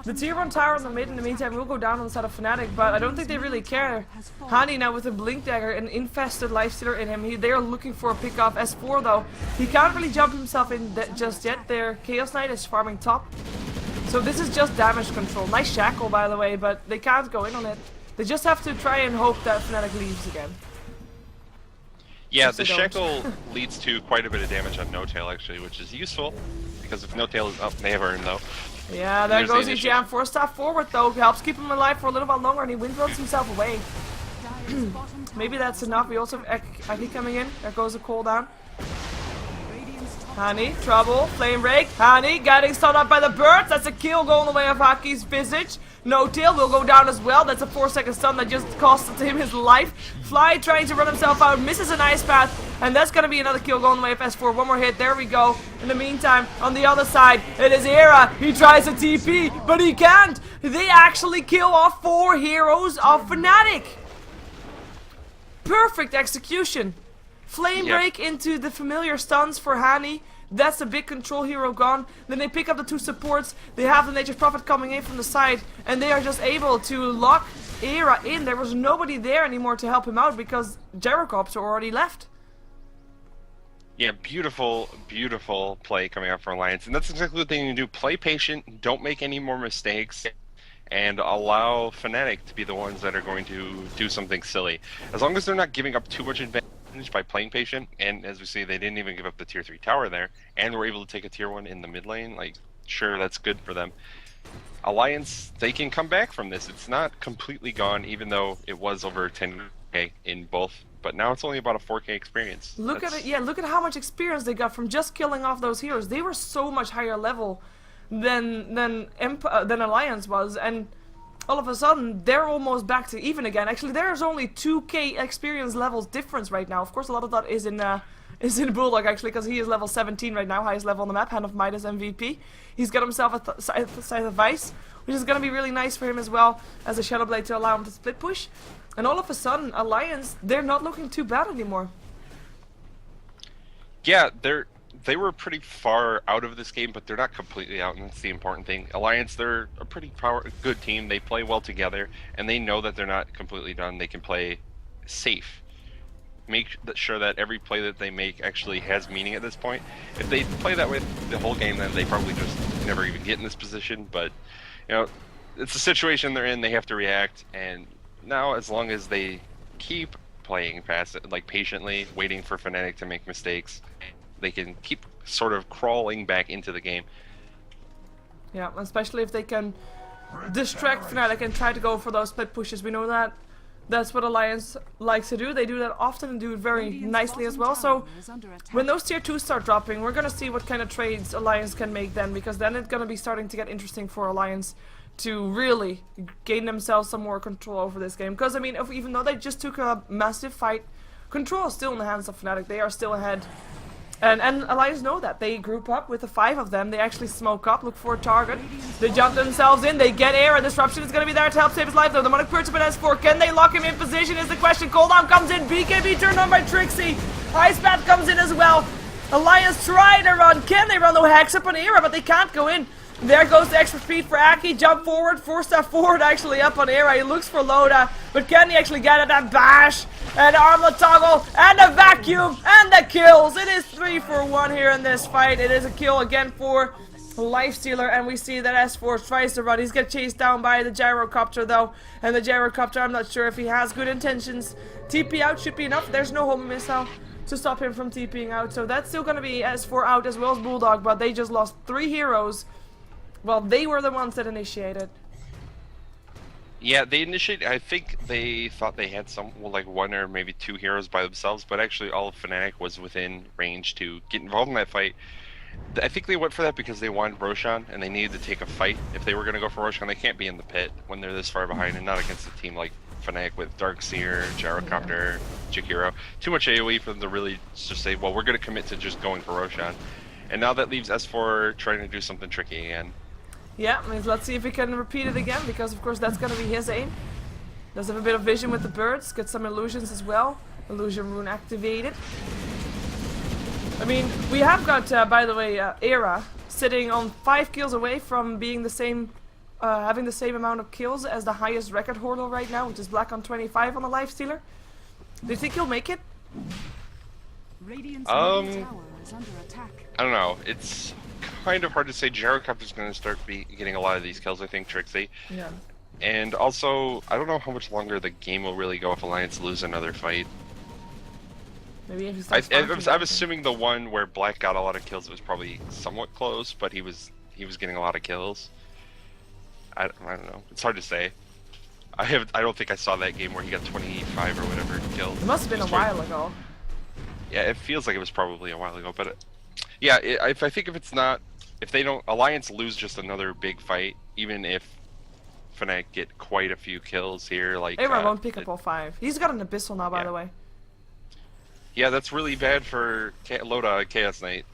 The tier 1 tower on the mid in the meantime will go down on the side of Fnatic, but I don't think they really care. Hani now with a Blink Dagger, an infested Lifestealer in him. They are looking for a pick off. S4 though, he can't really jump himself in just yet. Their Chaos Knight is farming top. So this is just damage control. Nice shackle by the way, but they can't go in on it. They just have to try and hope that Fnatic leaves again. Yeah, the shackle leads to quite a bit of damage on No-Tail actually, which is useful, because if No-Tail is up, they have earned though. Yeah, there goes his jam. 4-staff forward though, helps keep him alive for a little while longer, and he windruns himself away. Maybe that's enough. We also have Aki coming in. There goes a cooldown. Hani, trouble, flame break. Hani getting stunned up by the birds. That's a kill going away of Aki's visage. No-Tail will go down as well. That's a 4-second stun that just costed him his life. Fly trying to run himself out, misses an ice path, and that's gonna be another kill going away of S4. One more hit, there we go. In the meantime, on the other side, it is Era. He tries a TP, but he can't. They actually kill off 4 heroes of Fnatic. Perfect execution. Flame break into the familiar stuns for Hani. That's a big control hero gone. Then they pick up the 2 supports. They have the Nature's Prophet coming in from the side, and they are just able to lock Era in. There was nobody there anymore to help him out because Gyrocopter already left. Yeah, beautiful, beautiful play coming out from Alliance, and that's exactly what they need to do. Play patient, don't make any more mistakes, and allow Fnatic to be the ones that are going to do something silly. As long as they're not giving up too much advantage by playing patient, and as we see, they didn't even give up the tier 3 tower there, and were able to take a tier 1 in the mid lane. Like, sure, that's good for them. Alliance, they can come back from this. It's not completely gone, even though it was over 10k in both, but now it's only about a 4k experience. Look at it, yeah, look at how much experience they got from just killing off those heroes. They were so much higher level than Alliance was, and all of a sudden, they're almost back to even again. Actually, there's only 2k experience levels difference right now. Of course, a lot of that is in Bulldog, actually, because he is level 17 right now, highest level on the map, Hand of Midas MVP. He's got himself a Scythe of Vice, which is going to be really nice for him as well, as a Shadow Blade to allow him to split push. And all of a sudden, Alliance, they're not looking too bad anymore. Yeah, they were pretty far out of this game, but they're not completely out, and that's the important thing. Alliance, they're a pretty good team. They play well together, and they know that they're not completely done. They can play safe. Make sure that every play that they make actually has meaning at this point. If they play that way the whole game, then they probably just never even get in this position. But, you know, it's a situation they're in. They have to react, and now as long as they keep playing past it, like patiently, waiting for Fnatic to make mistakes, they can keep sort of crawling back into the game. Yeah, especially if they can distract Fnatic and try to go for those split pushes. We know that That's what Alliance likes to do. They do that often and do it very nicely as well. So when those tier 2s start dropping, we're gonna see what kind of trades Alliance can make then, because then it's gonna be starting to get interesting for Alliance to really gain themselves some more control over this game. Because I mean, even though they just took a massive fight, control is still in the hands of Fnatic. They are still ahead. And Alliance know that. They group up with the 5 of them. They actually smoke up, look for a target. They jump themselves in, they get air, and Disruption is going to be there to help save his life though. The Demonic Purge with S4. Can they lock him in position is the question. Cooldown comes in, BKB turned on by Trixie. Ice Bat comes in as well. Alliance trying to run. Can they run the Hex up on Era, but they can't go in. There goes the extra speed for Aki. Jump forward, 4-step forward actually up on Era. He looks for Loda, but can he actually get it? And bash, and armlet toggle, and a vacuum, and the kills. It is 3 for 1 here in this fight. It is a kill again for Lifestealer, and we see that S4 tries to run. He's get chased down by the gyrocopter though, and the gyrocopter, I'm not sure if he has good intentions. TP out should be enough. There's no home missile to stop him from TPing out, so that's still gonna be S4 out as well as Bulldog, but they just lost 3 heroes. Well, they were the ones that initiated. Yeah, they initiated. I think they thought they had like 1 or maybe 2 heroes by themselves, but actually all of Fnatic was within range to get involved in that fight. I think they went for that because they wanted Roshan and they needed to take a fight. If they were going to go for Roshan, they can't be in the pit when they're this far behind, and not against a team like Fnatic with Darkseer, Gyrocopter, Jakiro. Too much AoE for them to really just say, well, we're going to commit to just going for Roshan. And now that leaves S4 trying to do something tricky again. Yeah, let's see if he can repeat it again, because of course that's gonna be his aim. Does have a bit of vision with the birds, get some illusions as well. Illusion rune activated. I mean, we have got, by the way, Era sitting on 5 kills away from being the same, having the same amount of kills as the highest record holder right now, which is Black on 25 on the Lifestealer. Do you think he'll make it? I don't know. It's kind of hard to say. Gyrocopter's going to start getting a lot of these kills, I think, Trixie. Yeah. And also, I don't know how much longer the game will really go if Alliance lose another fight. Maybe if he starts I'm assuming the one where Black got a lot of kills was probably somewhat close, but he was getting a lot of kills. I don't know. It's hard to say. I don't think I saw that game where he got 25 or whatever killed. It must have been a while ago. Yeah, it feels like it was probably a while ago, but yeah, I think if they don't, Alliance lose just another big fight, even if Fnatic get quite a few kills here, like Aaron won't pick up all 5. He's got an Abyssal now, by the way. Yeah, that's really bad for Loda Chaos Knight,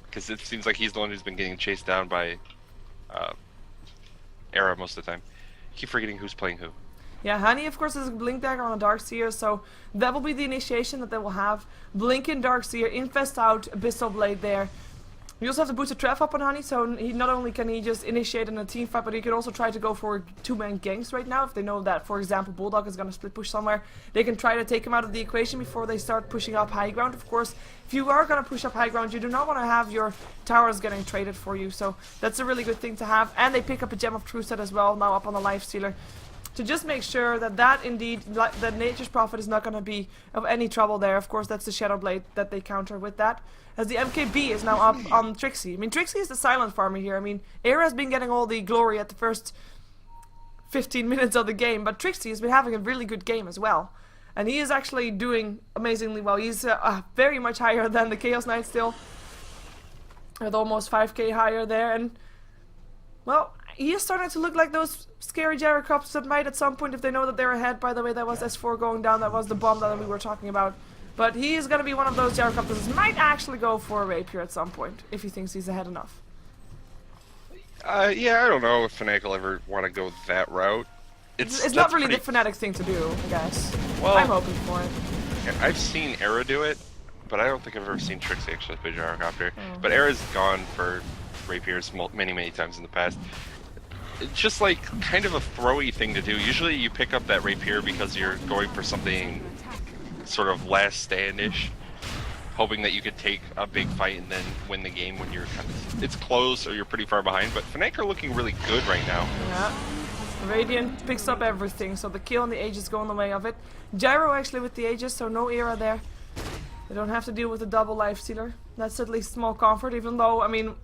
because it seems like he's the one who's been getting chased down by Era most of the time. Keep forgetting who's playing who. Yeah, Honey, of course, is a Blink Dagger on a Darkseer, so that will be the initiation that they will have. Blink in Darkseer, Infest out, Abyssal Blade there. We also have the boosted trap up on Honey, so he not only can he just initiate in a team fight, but he can also try to go for 2-man ganks right now. If they know that, for example, Bulldog is going to split push somewhere, they can try to take him out of the equation before they start pushing up high ground. Of course, if you are going to push up high ground, you do not want to have your towers getting traded for you, so that's a really good thing to have. And they pick up a Gem of True set as well, now up on the Lifestealer, to just make sure that indeed, that Nature's Prophet is not going to be of any trouble there. Of course, that's the Shadow Blade that they counter with that. As the MKB is now up on Trixie. I mean, Trixie is the silent farmer here. I mean, Era has been getting all the glory at the first 15 minutes of the game, but Trixie has been having a really good game as well. And he is actually doing amazingly well. He's very much higher than the Chaos Knight still, with almost 5k higher there. And, well, he is starting to look like those scary Gyrocopters that might at some point, if they know that they're ahead. By the way, that was S4 going down. That was the bomb that we were talking about. But he is going to be one of those Gyrocopters that might actually go for a Rapier at some point, if he thinks he's ahead enough. Yeah, I don't know if Fnatic will ever want to go that route. It's not really the Fnatic thing to do, I guess. Well, I'm hoping for it. I've seen Era do it, but I don't think I've ever seen Trixie actually play Gyrocopter. But Era's gone for Rapiers many times in the past. It's just like kind of a throwy thing to do. Usually you pick up that Rapier because you're going for something sort of last stand-ish, hoping that you could take a big fight and then win the game when you're kind of, it's close or you're pretty far behind. But Fnatic are looking really good right now. Yeah. Radiant picks up everything, so the kill and the Aegis go in the way of it. Gyro actually with the Aegis, so no Era there. They don't have to deal with the double Lifestealer. That's at least small comfort, even though, I mean,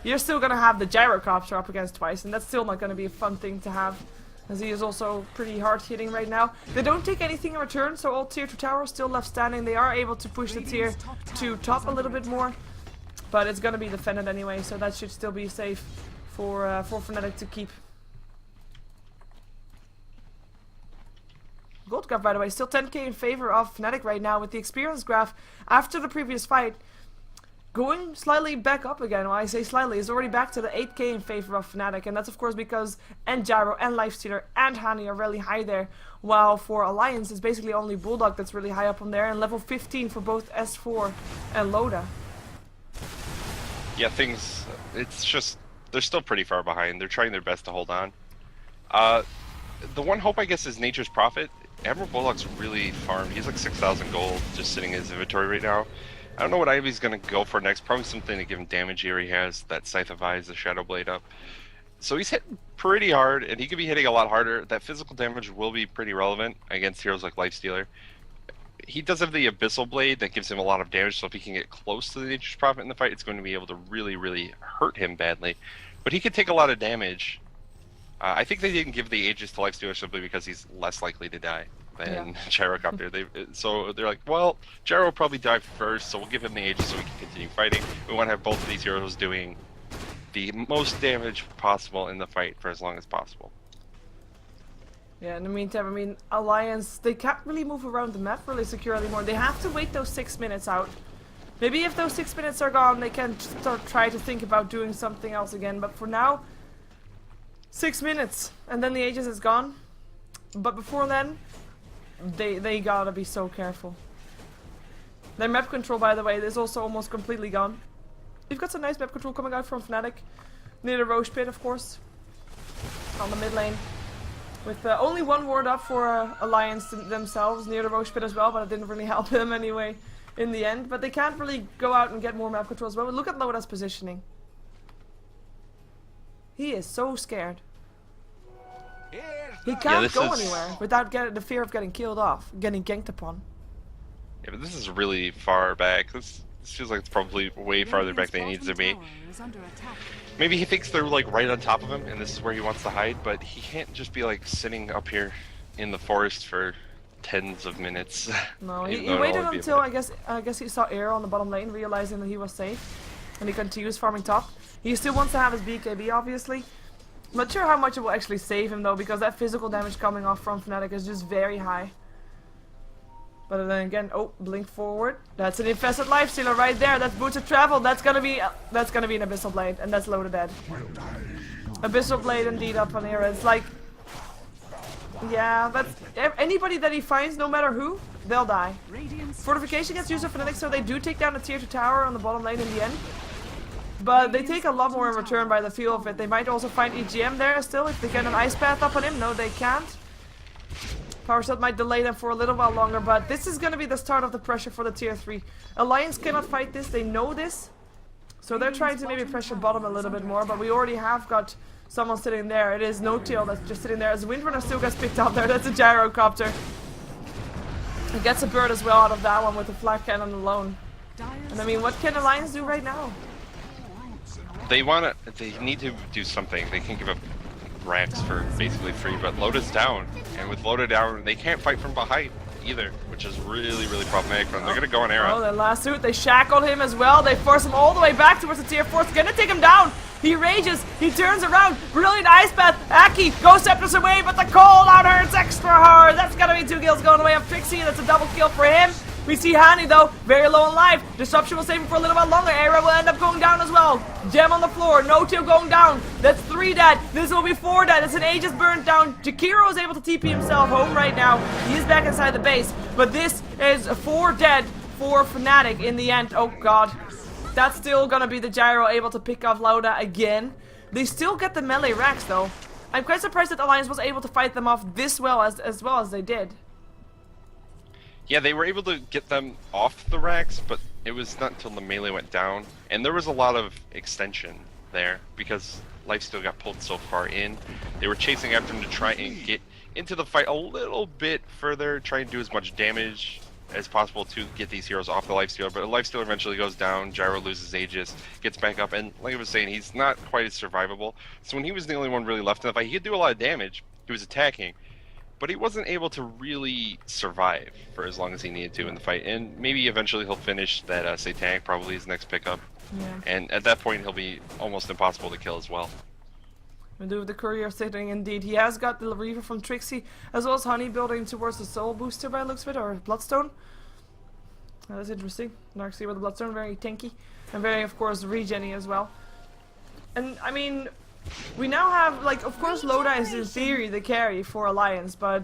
you're still gonna have the Gyrocopter up against twice, and that's still not gonna be a fun thing to have. as he is also pretty hard hitting right now. They don't take anything in return, so all tier 2 towers still left standing. They are able to push the tier to top a little bit more, but it's gonna be defended anyway, so that should still be safe for Fnatic to keep. Gold graph, by the way, still 10k in favor of Fnatic right now with the experience graph after the previous fight. Going slightly back up again. Well, I say slightly, it's already back to the 8k in favor of Fnatic, and that's of course because and Gyro and Lifestealer and Hani are really high there, while for Alliance it's basically only Bulldog that's really high up on there, and level 15 for both S4 and Loda. Yeah, it's just, they're still pretty far behind. They're trying their best to hold on. The one hope, I guess, is Nature's Prophet. Admiral Bulldog's really farmed. He's like 6,000 gold just sitting in his inventory right now. I don't know what Ivy's gonna go for next. Probably something to give him damage here. He has that Scythe of Eyes, the Shadow Blade up. So he's hitting pretty hard, and he could be hitting a lot harder. That physical damage will be pretty relevant against heroes like Lifestealer. He does have the Abyssal Blade that gives him a lot of damage, so if he can get close to the Nature's Prophet in the fight, it's going to be able to really, really hurt him badly. But he could take a lot of damage. I think they didn't give the Aegis to Lifestealer simply because he's less likely to die than Gyrocopter. So they're like, well, Gyro will probably die first, so we'll give him the Aegis so we can continue fighting. We want to have both of these heroes doing the most damage possible in the fight for as long as possible. Yeah, in the meantime, I mean, Alliance, they can't really move around the map really secure anymore. They have to wait those 6 minutes out. Maybe if those 6 minutes are gone, they can try to think about doing something else again. But for now, 6 minutes, and then the Aegis is gone. But before then, they gotta be so careful. Their map control, by the way, is also almost completely gone. You've got some nice map control coming out from Fnatic. Near the Roche Pit, of course. On the mid lane. With only one ward up for Alliance themselves near the Roche Pit as well, but it didn't really help them anyway in the end. But they can't really go out and get more map control as well. But look at Loda's positioning. He is so scared. He can't go anywhere without the fear of getting killed off, getting ganked upon. Yeah, but this is really far back. This feels like it's probably way farther back than it needs to be. Maybe he thinks they're like right on top of him and this is where he wants to hide, but he can't just be like sitting up here in the forest for tens of minutes. No, he waited until I guess he saw air on the bottom lane, realizing that he was safe, and he continues farming top. He still wants to have his BKB, obviously. Not sure how much it will actually save him though, because that physical damage coming off from Fnatic is just very high. But then again, oh, blink forward. That's an infested Lifestealer right there. That's Boots of Travel. That's gonna be an Abyssal Blade, and that's Loda dead. Abyssal Blade indeed up on here. It's like, yeah, that's anybody that he finds, no matter who, they'll die. Fortification gets used of Fnatic, so they do take down the tier 2 tower on the bottom lane in the end. But they take a lot more in return by the feel of it. They might also find EGM there still if they get an Ice Path up on him. No, they can't. Power Shot might delay them for a little while longer, but this is going to be the start of the pressure for the tier 3. Alliance cannot fight this, they know this. So they're trying to maybe pressure bottom a little bit more, but we already have got someone sitting there. It is No-Tail that's just sitting there, as Windrunner still gets picked up there. That's a Gyrocopter. He gets a bird as well out of that one with the flag cannon alone. And I mean, what can Alliance do right now? They need to do something. They can give up racks for basically free, but Loda's down, and with Loda down, they can't fight from behind either, which is really, really problematic for them. They're gonna go on Era. Oh, the last suit, they shackled him as well. They force him all the way back towards the tier 4. It's gonna take him down. He rages, he turns around, brilliant Ice Path. Aki goes Scepters away, but the call out hurts extra hard. That's gonna be 2 kills going away on Pixie. That's a double kill for him. We see Hani though, very low on life. Disruption will save him for a little while longer. Era will end up going down as well. Gem on the floor, No-Tail going down. That's 3 dead. This will be 4 dead. It's an Aegis burnt down. Jakiro is able to TP himself home right now. He is back inside the base. But this is 4 dead for Fnatic in the end. Oh god. That's still gonna be the Gyro able to pick off Loda again. They still get the melee racks though. I'm quite surprised that Alliance was able to fight them off this well as they did. Yeah, they were able to get them off the racks, but it was not until the melee went down. And there was a lot of extension there, because Lifesteal got pulled so far in. They were chasing after him to try and get into the fight a little bit further, try and do as much damage as possible to get these heroes off the Lifestealer. But Lifestealer eventually goes down, Gyro loses Aegis, gets back up, and like I was saying, he's not quite as survivable. So when he was the only one really left in the fight, he could do a lot of damage, he was attacking, but he wasn't able to really survive for as long as he needed to in the fight. And maybe eventually he'll finish that Satanic, probably his next pickup. Yeah. And at that point, he'll be almost impossible to kill as well. We do the courier sitting indeed. He has got the Reaver from Trixie, as well as Honey building towards the Soul Booster by the looks of it, or Bloodstone. That's interesting. Narxie with the Bloodstone, very tanky. And very, of course, regen-y as well. And, I mean, we now have, like, of course Loda is in theory the carry for Alliance, but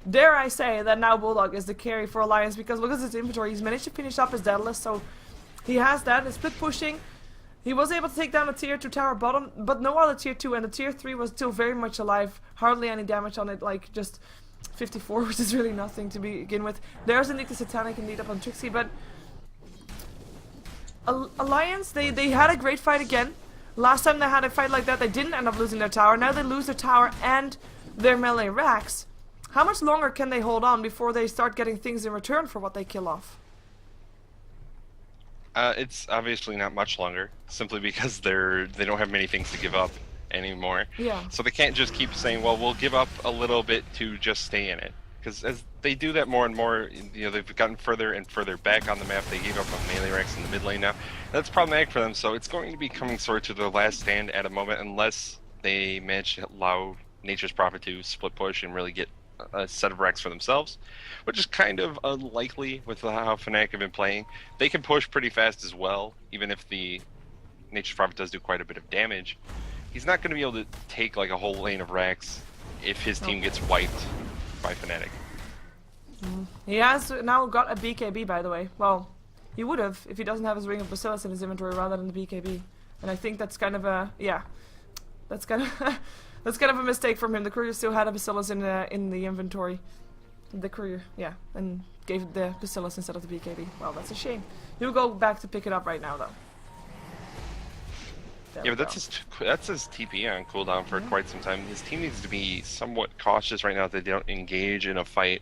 dare I say that now Bulldog is the carry for Alliance, because look at his inventory, he's managed to finish up his Daedalus, so he has that, his split pushing. He was able to take down a tier 2 tower bottom, but no other tier 2, and the tier 3 was still very much alive, hardly any damage on it, like just 54, which is really nothing to begin with. There's indeed the Satanic indeed up on Trixie, but Alliance, they had a great fight again. Last time they had a fight like that, they didn't end up losing their tower. Now they lose their tower and their melee racks. How much longer can they hold on before they start getting things in return for what they kill off? It's obviously not much longer, simply because they don't have many things to give up anymore. Yeah. So they can't just keep saying, well, we'll give up a little bit to just stay in it. Because as they do that more and more, you know, they've gotten further and further back on the map. They gave up on melee ranks in the mid lane now. That's problematic for them, so it's going to be coming sort of to their last stand at a moment unless they manage to allow Nature's Prophet to split push and really get a set of racks for themselves, which is kind of unlikely with how Fnatic have been playing. They can push pretty fast as well, even if the Nature's Prophet does do quite a bit of damage. He's not going to be able to take like a whole lane of racks if his team gets wiped by Fnatic. He has now got a BKB, by the way. Well, he would have if he doesn't have his Ring of Bacillus in his inventory rather than the BKB. And I think that's kind of a that's kind of that's kind of a mistake from him. The courier still had a Bacillus in the inventory. The courier, yeah, and gave the Bacillus instead of the BKB. Well, that's a shame. He'll go back to pick it up right now, though. Yeah, but that's his TP on cooldown for quite some time. His team needs to be somewhat cautious right now that they don't engage in a fight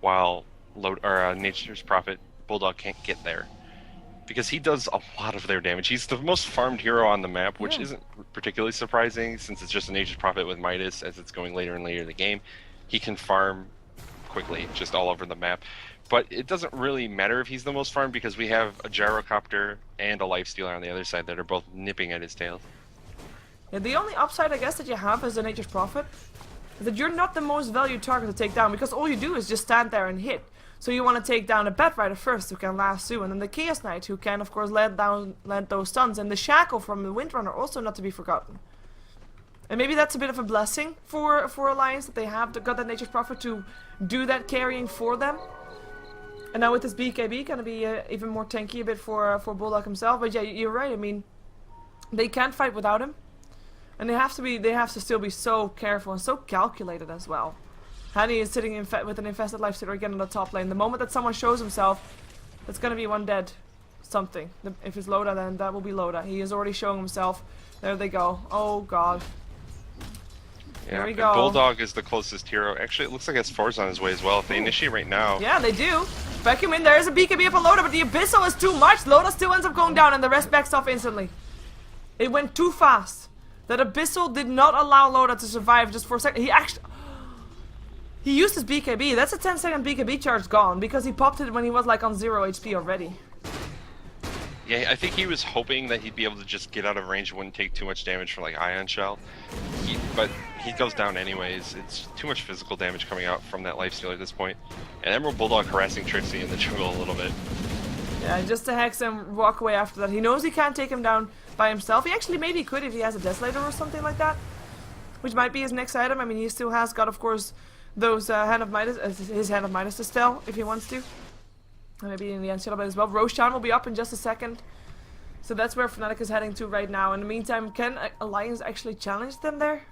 while Nature's Prophet Bulldog can't get there, because he does a lot of their damage. He's the most farmed hero on the map, which isn't particularly surprising since it's just a Nature's Prophet with Midas. As it's going later and later in the game, he can farm quickly just all over the map. But it doesn't really matter if he's the most farmed because we have a Gyrocopter and a Lifestealer on the other side that are both nipping at his tail. Yeah, the only upside I guess that you have as a Nature's Prophet is that you're not the most valued target to take down, because all you do is just stand there and hit. So you want to take down a Batrider first who can lasso, and then the Chaos Knight who can of course land those stuns, and the Shackle from the Windrunner also not to be forgotten. And maybe that's a bit of a blessing for Alliance that they have got that Nature's Prophet to do that carrying for them. And now with this BKB, gonna be even more tanky a bit for Bulldog himself. But yeah, you're right. I mean, they can't fight without him, and they have to still be so careful and so calculated as well. Hani is sitting with an infested Lifestealer again on the top lane. The moment that someone shows himself, it's gonna be one dead something. If it's Loda, then that will be Loda. He is already showing himself. There they go. Oh god. Yeah, Here we go. Bulldog is the closest hero. Actually, it looks like S4's on his way as well. If they initiate right now... Yeah, they do. Back him in. There is a BKB up on Loda, but the Abyssal is too much. Loda still ends up going down, and the rest backs off instantly. It went too fast. That Abyssal did not allow Loda to survive just for a second. He used his BKB. That's a 10-second BKB charge gone, because he popped it when he was like on 0 HP already. Yeah, I think he was hoping that he'd be able to just get out of range, wouldn't take too much damage from like Ion Shell. But he goes down anyways. It's too much physical damage coming out from that Lifestealer at this point. And Emerald Bulldog harassing Trixie in the jungle a little bit. Yeah, just to hex him, walk away after that. He knows he can't take him down by himself. He actually maybe could if he has a Desolator or something like that, which might be his next item. I mean, he still has got, of course, those Hand of Midas, his Hand of Midas to steal if he wants to. And maybe in the end, Shadowblade as well. Roshan will be up in just a second. So that's where Fnatic is heading to right now. In the meantime, can Alliance actually challenge them there?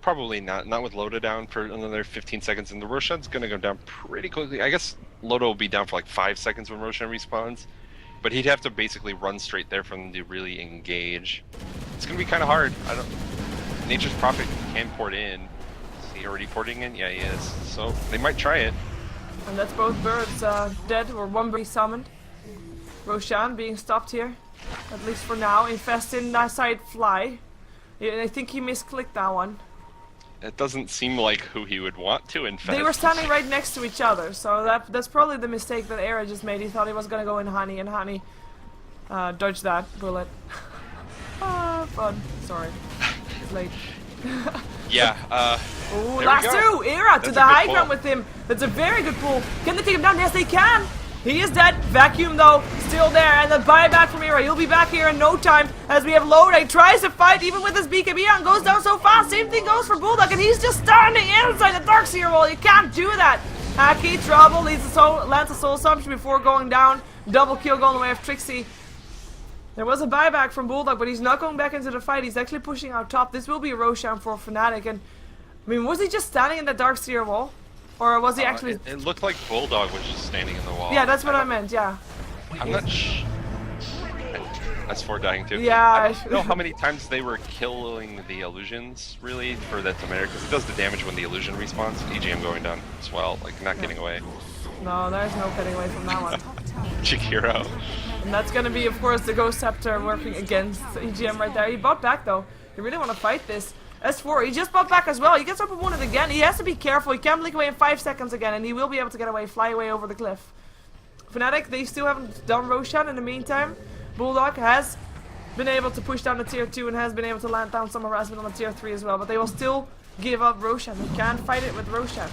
Probably not. Not with Loda down for another 15 seconds. And the Roshan's going to go down pretty quickly. I guess Loda will be down for like 5 seconds when Roshan respawns. But he'd have to basically run straight there for them to really engage. It's going to be kind of hard. Nature's Prophet can port in. Is he already porting in? Yeah, he is. So they might try it. And that's both birds dead, or one bird summoned. Roshan being stopped here, at least for now. Infest in that side fly. Yeah, I think he misclicked that one. it doesn't seem like who he would want to infest. They were standing right next to each other, so that's probably the mistake that Era just made. He thought he was gonna go in Honey, and Honey dodged that bullet. Ah, fun. Sorry. It's late. Yeah, Ooh, there last we go. two! Era to That's the a good high pull. ground with him. That's a very good pull. Can they take him down? Yes, they can! He is dead. Vacuum, though, still there. And the buyback from Era. He'll be back here in no time as we have Loda. He tries to fight even with his BKB on. Goes down so fast. Same thing goes for Bulldog. And he's just standing inside the Darkseer wall. You can't do that. Haki, trouble. Lands a soul assumption before going down. Double kill going the way of Trixie. There was a buyback from Bulldog, but he's not going back into the fight. He's actually pushing out top. This will be a Roshan for Fnatic. And, I mean, was he just standing in the Darkseer wall? Or was he actually... It looked like Bulldog was just standing in the wall. Yeah, that's what I meant, yeah. I'm not That's 4 dying too. Yeah. I don't know how many times they were killing the illusions, really, for that to matter, because it does the damage when the illusion respawns. EGM going down as well, like, not getting away. No, there's no getting away from that one. Chikiro. And that's gonna be, of course, the Ghost Scepter working against EGM right there. He bought back, though. You really want to fight this. S4, he just bought back as well. He gets up and wounded again. He has to be careful. He can't blink away in 5 seconds again, and he will be able to get away, fly away over the cliff. Fnatic, they still haven't done Roshan in the meantime. Bulldog has been able to push down the tier 2 and has been able to land down some harassment on the tier 3 as well, but they will still give up Roshan. They can't fight it with Roshan.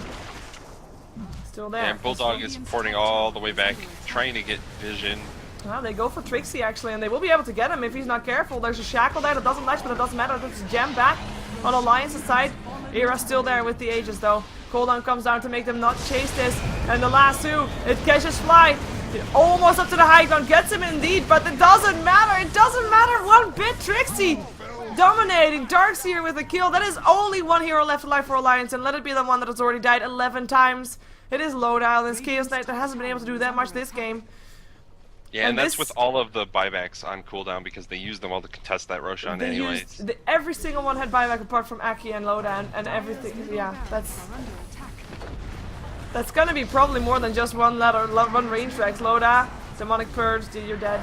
Still there. And Bulldog is porting all the way back, trying to get vision. Well, they go for Trixie actually, and they will be able to get him if he's not careful. There's a shackle there that doesn't latch, but it doesn't matter. It's jam back on Alliance's side. Era's still there with the Aegis though. Cooldown comes down to make them not chase this. And the last two, it catches Fly. Almost up to the high ground, gets him indeed, but it doesn't matter. It doesn't matter one bit. Trixie dominating Darkseer with a kill. That is only one hero left alive for Alliance, and let it be the one that has already died 11 times. It is Lowdown, this Chaos Knight that hasn't been able to do that much this game. Yeah, and that's with all of the buybacks on cooldown because they used them all to contest that Roshan anyways. Every single one had buyback apart from Aki and Lowdown and everything. Yeah, that's gonna be probably more than just one range tracks. Loda, Demonic Purge, you're dead.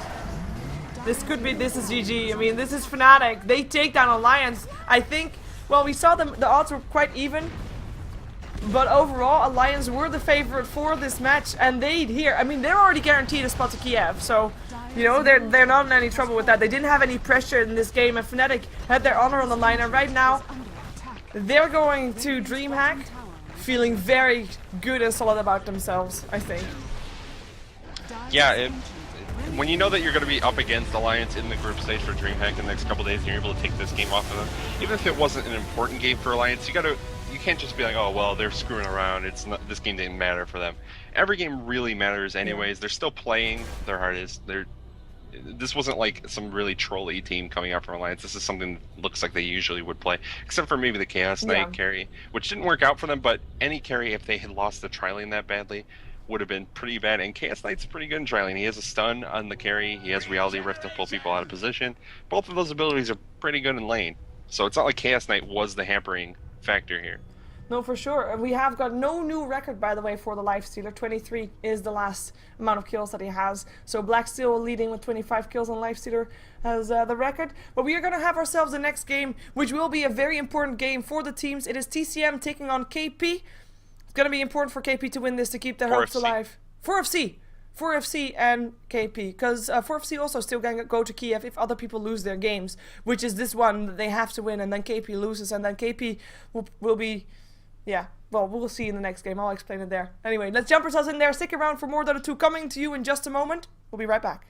This is GG. I mean, this is Fnatic. They take down Alliance. I think, well, we saw the odds were quite even. But overall, Alliance were the favorite for this match, and I mean, they're already guaranteed a spot to Kiev, so, you know, they're not in any trouble with that. They didn't have any pressure in this game, and Fnatic had their honor on the line, and right now, they're going to DreamHack, feeling very good and solid about themselves, I think. Yeah, when you know that you're going to be up against Alliance in the group stage for DreamHack in the next couple days, and you're able to take this game off of them, even if it wasn't an important game for Alliance, you can't just be like, oh well, they're screwing around. This game didn't matter for them. Every game really matters, anyways. They're still playing their hardest. This wasn't like some really trolly team coming out from Alliance. This is something that looks like they usually would play, except for maybe the Chaos Knight carry, which didn't work out for them. But any carry, if they had lost the trialing that badly, would have been pretty bad. And Chaos Knight's pretty good in trialing. He has a stun on the carry. He has Reality Rift to pull people out of position. Both of those abilities are pretty good in lane. So it's not like Chaos Knight was the hampering factor here. No, for sure. We have got no new record, by the way, for the Lifestealer. 23 is the last amount of kills that he has. So Black still leading with 25 kills on Lifestealer as the record. But we are going to have ourselves the next game, which will be a very important game for the teams. It is TCM taking on KP. It's going to be important for KP to win this to keep their hopes alive. 4FC and KP, because 4FC also still gonna go to Kiev if other people lose their games, which is this one that they have to win, and then KP loses, and then KP will be, yeah, well, we'll see in the next game. I'll explain it there. Anyway, let's jump ourselves in there. Stick around for more Dota 2 coming to you in just a moment. We'll be right back.